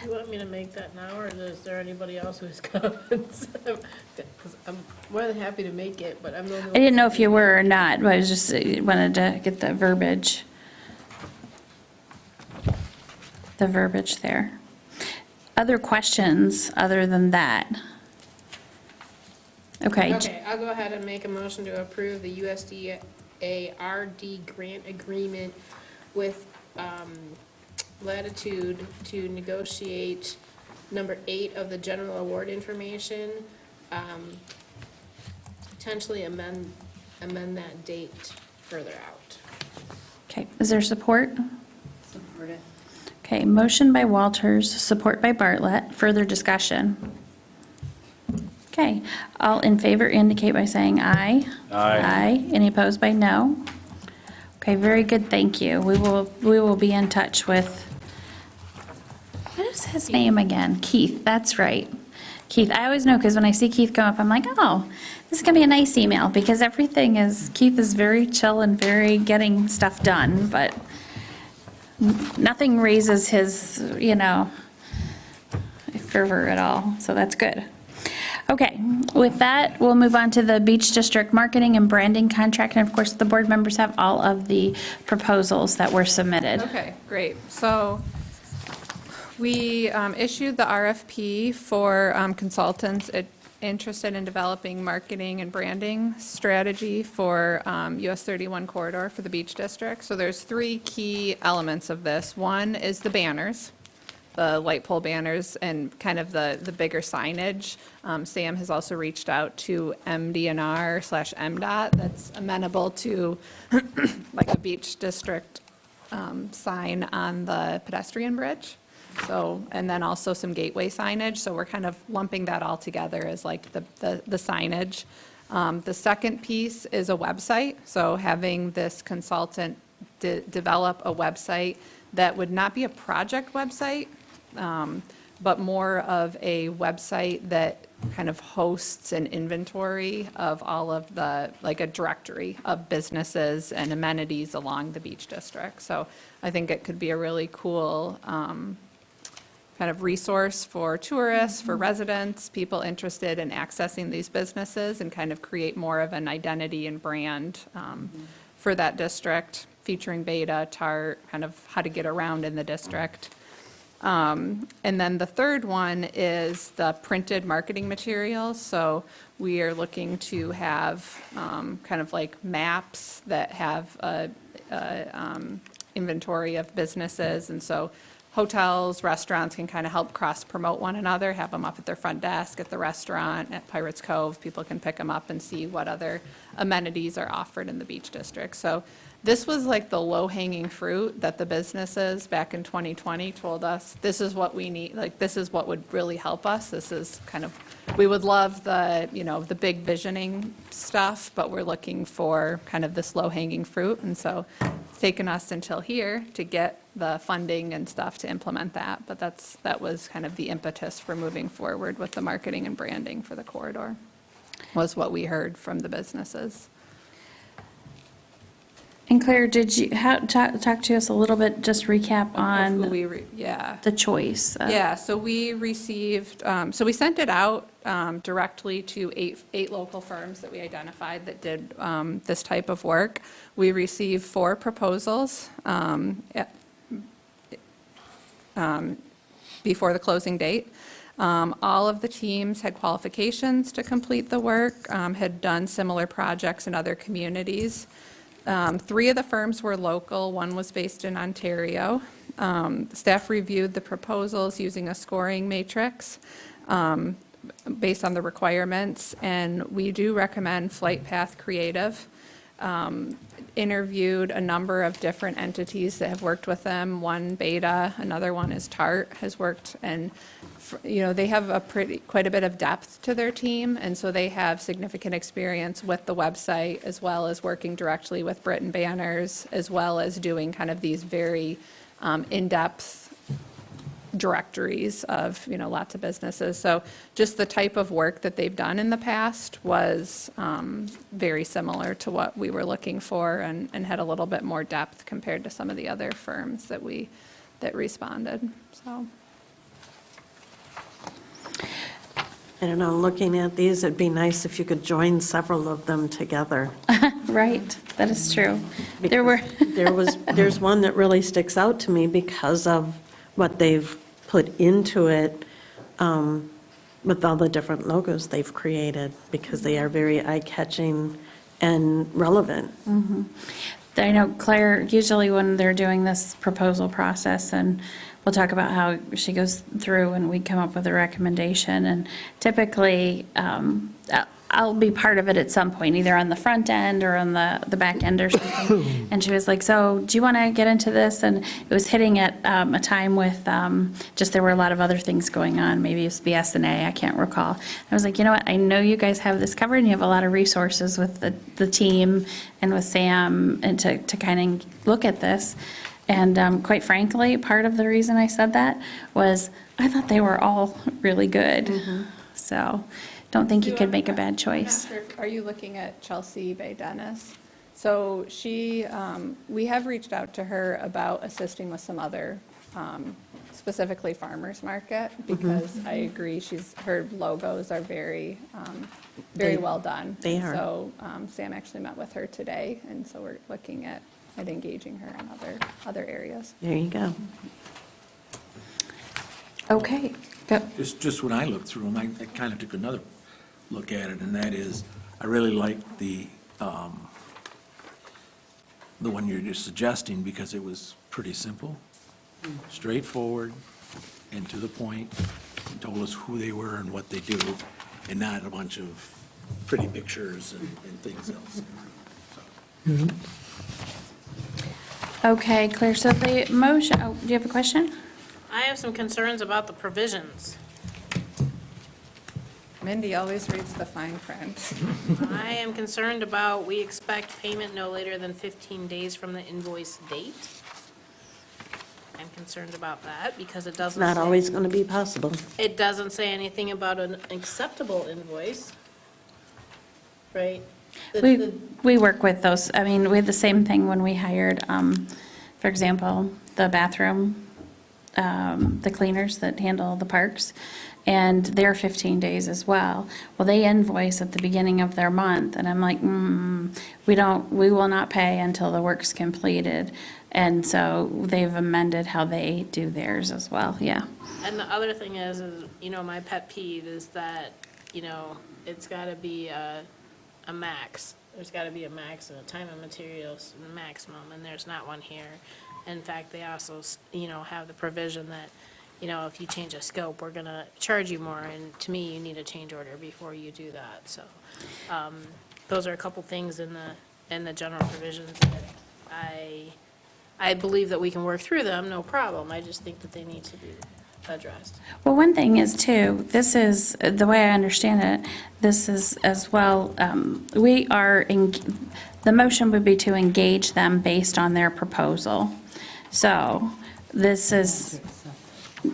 You want me to make that now, or is there anybody else who has comments? 'Cause I'm more than happy to make it, but I'm the only one. I didn't know if you were or not, but I was just wanted to get the verbiage. The verbiage there. Other questions other than that? Okay. Okay, I'll go ahead and make a motion to approve the USDA RD grant agreement with Latitude to negotiate number 8 of the general award information, potentially amend that date further out. Okay, is there support? Support it. Okay, motion by Walters, support by Bartlett. Further discussion? Okay, all in favor indicate by saying aye. Aye. Aye. Any opposed by no? Okay, very good, thank you. We will be in touch with, what is his name again? Keith, that's right. Keith, I always know, because when I see Keith come up, I'm like, oh, this is going to be a nice email, because Keith is very chill and very getting stuff done, but nothing raises his, fervor at all, so that's good. Okay, with that, we'll move on to the Beach District Marketing and Branding Contract, and of course, the board members have all of the proposals that were submitted. Okay, great. So we issued the RFP for consultants interested in developing marketing and branding strategy for US 31 corridor for the Beach District. So there's 3 key elements of this. One is the banners, the light pole banners, and kind of the bigger signage. Sam has also reached out to MDNR/MDOT that's amenable to like a Beach District sign on the pedestrian bridge. So, and then also some gateway signage, so we're kind of lumping that all together as like the signage. The second piece is a website, so having this consultant develop a website that would not be a project website, but more of a website that kind of hosts an inventory of all of the, like a directory of businesses and amenities along the beach district. So I think it could be a really cool kind of resource for tourists, for residents, people interested in accessing these businesses, and kind of create more of an identity and brand for that district, featuring beta, TART, kind of how to get around in the district. And then the third one is the printed marketing materials. So we are looking to have kind of like maps that have a inventory of businesses. And so hotels, restaurants can kind of help cross-promote one another, have them up at their front desk at the restaurant, at Pirates Cove. People can pick them up and see what other amenities are offered in the beach district. So this was like the low-hanging fruit that the businesses back in 2020 told us, this is what we need, like, this is what would really help us. This is kind of, we would love the, you know, the big visioning stuff, but we're looking for kind of this low-hanging fruit. And so it's taken us until here to get the funding and stuff to implement that. But that was kind of the impetus for moving forward with the marketing and branding for the corridor, was what we heard from the businesses. And Claire, did you, talk to us a little bit, just recap on the choice? Yeah, so we received, so we sent it out directly to eight local firms that we identified that did this type of work. We received 4 proposals before the closing date. All of the teams had qualifications to complete the work, had done similar projects in other communities. 3 of the firms were local, 1 was based in Ontario. Staff reviewed the proposals using a scoring matrix based on the requirements, and we do recommend Flight Path Creative. Interviewed a number of different entities that have worked with them. One Beta, another one is TART, has worked, and you know, they have quite a bit of depth to their team, and so they have significant experience with the website, as well as working directly with Britton Banners, as well as doing kind of these very in-depth directories of, you know, lots of businesses. So just the type of work that they've done in the past was very similar to what we were looking for, and had a little bit more depth compared to some of the other firms that responded, so. I don't know, looking at these, it'd be nice if you could join several of them together. Right, that is true. There's one that really sticks out to me because of what they've put into it with all the different logos they've created, because they are very eye-catching and relevant. Mm-hmm. I know Claire, usually when they're doing this proposal process, and we'll talk about how she goes through and we come up with a recommendation, and typically I'll be part of it at some point, either on the front end or on the back end or something. And she was like, so do you want to get into this? And it was hitting at a time with just there were a lot of other things going on. Maybe it was BSNA, I can't recall. I was like, you know what, I know you guys have this covered, and you have a lot of resources with the team and with Sam, and to kind of look at this. And quite frankly, part of the reason I said that was I thought they were all really good. So don't think you could make a bad choice. I'm not sure, are you looking at Chelsea Bay Dennis? So she, we have reached out to her about assisting with some other, specifically farmers market, because I agree, her logos are very well done. They are. So Sam actually met with her today, and so we're looking at engaging her in other areas. There you go. Okay, go. Just when I looked through them, I kind of took another look at it, and that is, I really liked the one you're just suggesting, because it was pretty simple, straightforward, and to the point, told us who they were and what they do, and not a bunch of pretty pictures and things else. So. Okay, Claire, so the motion, do you have a question? I have some concerns about the provisions. Mindy always reads the fine print. I am concerned about, we expect payment no later than 15 days from the invoice date. I'm concerned about that because it doesn't Not say- always going to be possible. It doesn't say anything about an acceptable invoice, right? We work with those, I mean, we had the same thing when we hired, for example, the bathroom, the cleaners that handle the parks, and they're 15 days as well. Well, they invoice at the beginning of their month, and I'm like, we will not pay until the work's completed. And so they've amended how they do theirs as well, yeah. And the other thing is, my pet peeve is that, it's got to be a max. There's got to be a max and a time and materials maximum, and there's not one here. In fact, they also, have the provision that, if you change a scope, we're going to charge you more, and to me, you need a change order before you do that, so. Those are a couple things in the general provisions that I believe that we can work through them, no problem. I just think that they need to be addressed. Well, one thing is too, this is, the way I understand it, this is as well, the motion would be to engage them based on their proposal. So this is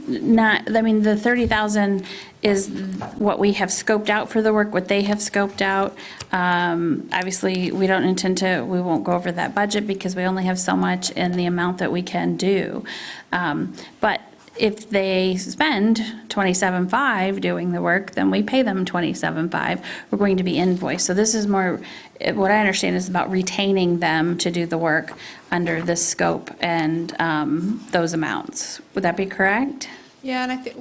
not, I mean, the 30,000 is what we have scoped out for the work, what they have scoped out. Obviously, we don't intend to, we won't go over that budget because we only have so much in the amount that we can do. But if they spend $27,500 doing the work, then we pay them $27,500. We're going to be invoiced. So this is more, what I understand is about retaining them to do the work under this scope and those amounts. Would that be correct? Yeah, and I think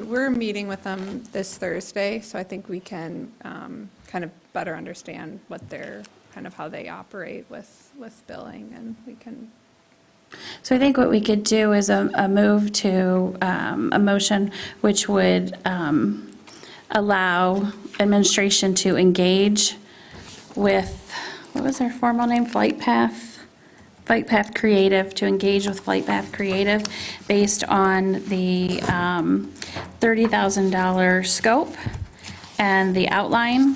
we're meeting with them this Thursday, so I think we can kind of better understand what their, kind of how they operate with billing, and we can. So I think what we could do is a move to a motion which would allow administration to engage with, what was their formal name, Flight Path Creative, to engage with Flight Path Creative based on the $30,000 scope and the outline,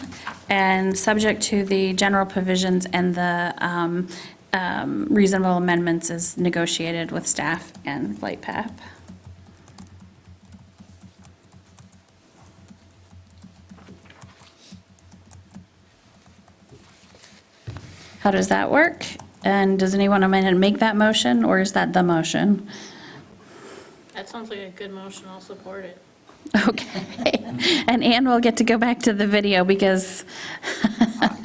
and subject to the general provisions and the reasonable amendments as negotiated with staff and Flight Path. How does that work? And does anyone want to make that motion, or is that the motion? That sounds like a good motion, I'll support it. Okay. And Ann will get to go back to the video because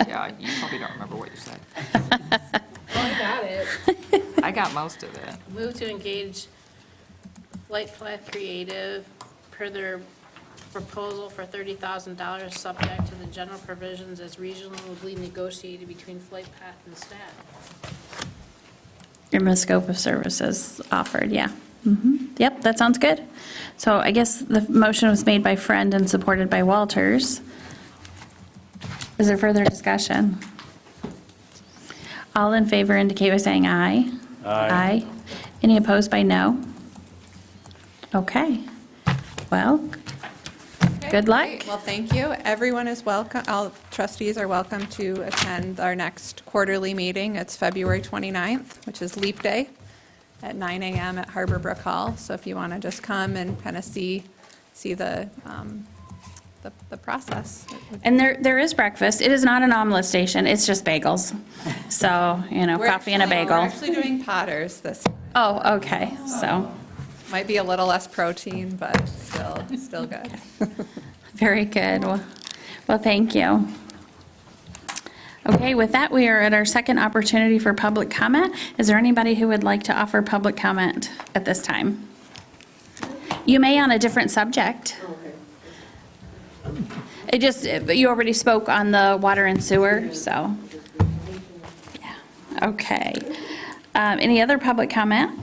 Yeah, you probably don't remember what you said. I got it. I got most of it. Move to engage Flight Path Creative per their proposal for $30,000, subject to the general provisions as reasonably negotiated between Flight Path and staff. in the scope of services offered, yeah. Yep, that sounds good. So I guess the motion was made by Friend and supported by Walters. Is there further discussion? All in favor indicate by saying aye. Aye. Any opposed by no? Okay. Well, Okay, good luck. great. Well, thank you. Everyone is welcome, all trustees are welcome to attend our next quarterly meeting. It's February 29th, which is Leap Day, at 9 a.m. at Harbor Brook Hall. So if you want to just come and kind of see the process. And there is breakfast. It is not an omelet station, it's just bagels. So, coffee and a bagel. We're actually doing Potters this, Oh, okay, so, might be a little less protein, but still good. very good. Well, thank you. Okay, with that, we are at our second opportunity for public comment. Is there anybody who would like to offer public comment at this time? You may on a different subject. You already spoke on the water and sewer, so. Yeah. Okay. Any other public comment?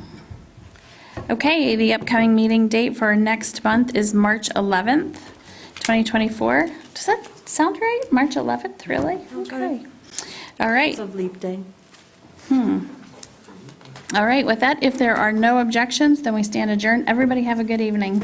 Okay, the upcoming meeting date for next month is March 11th, 2024. Does that sound right? March 11th, really? Okay. All right. Of Leap Day. All right, with that, if there are no objections, then we stand adjourned. Everybody have a good evening.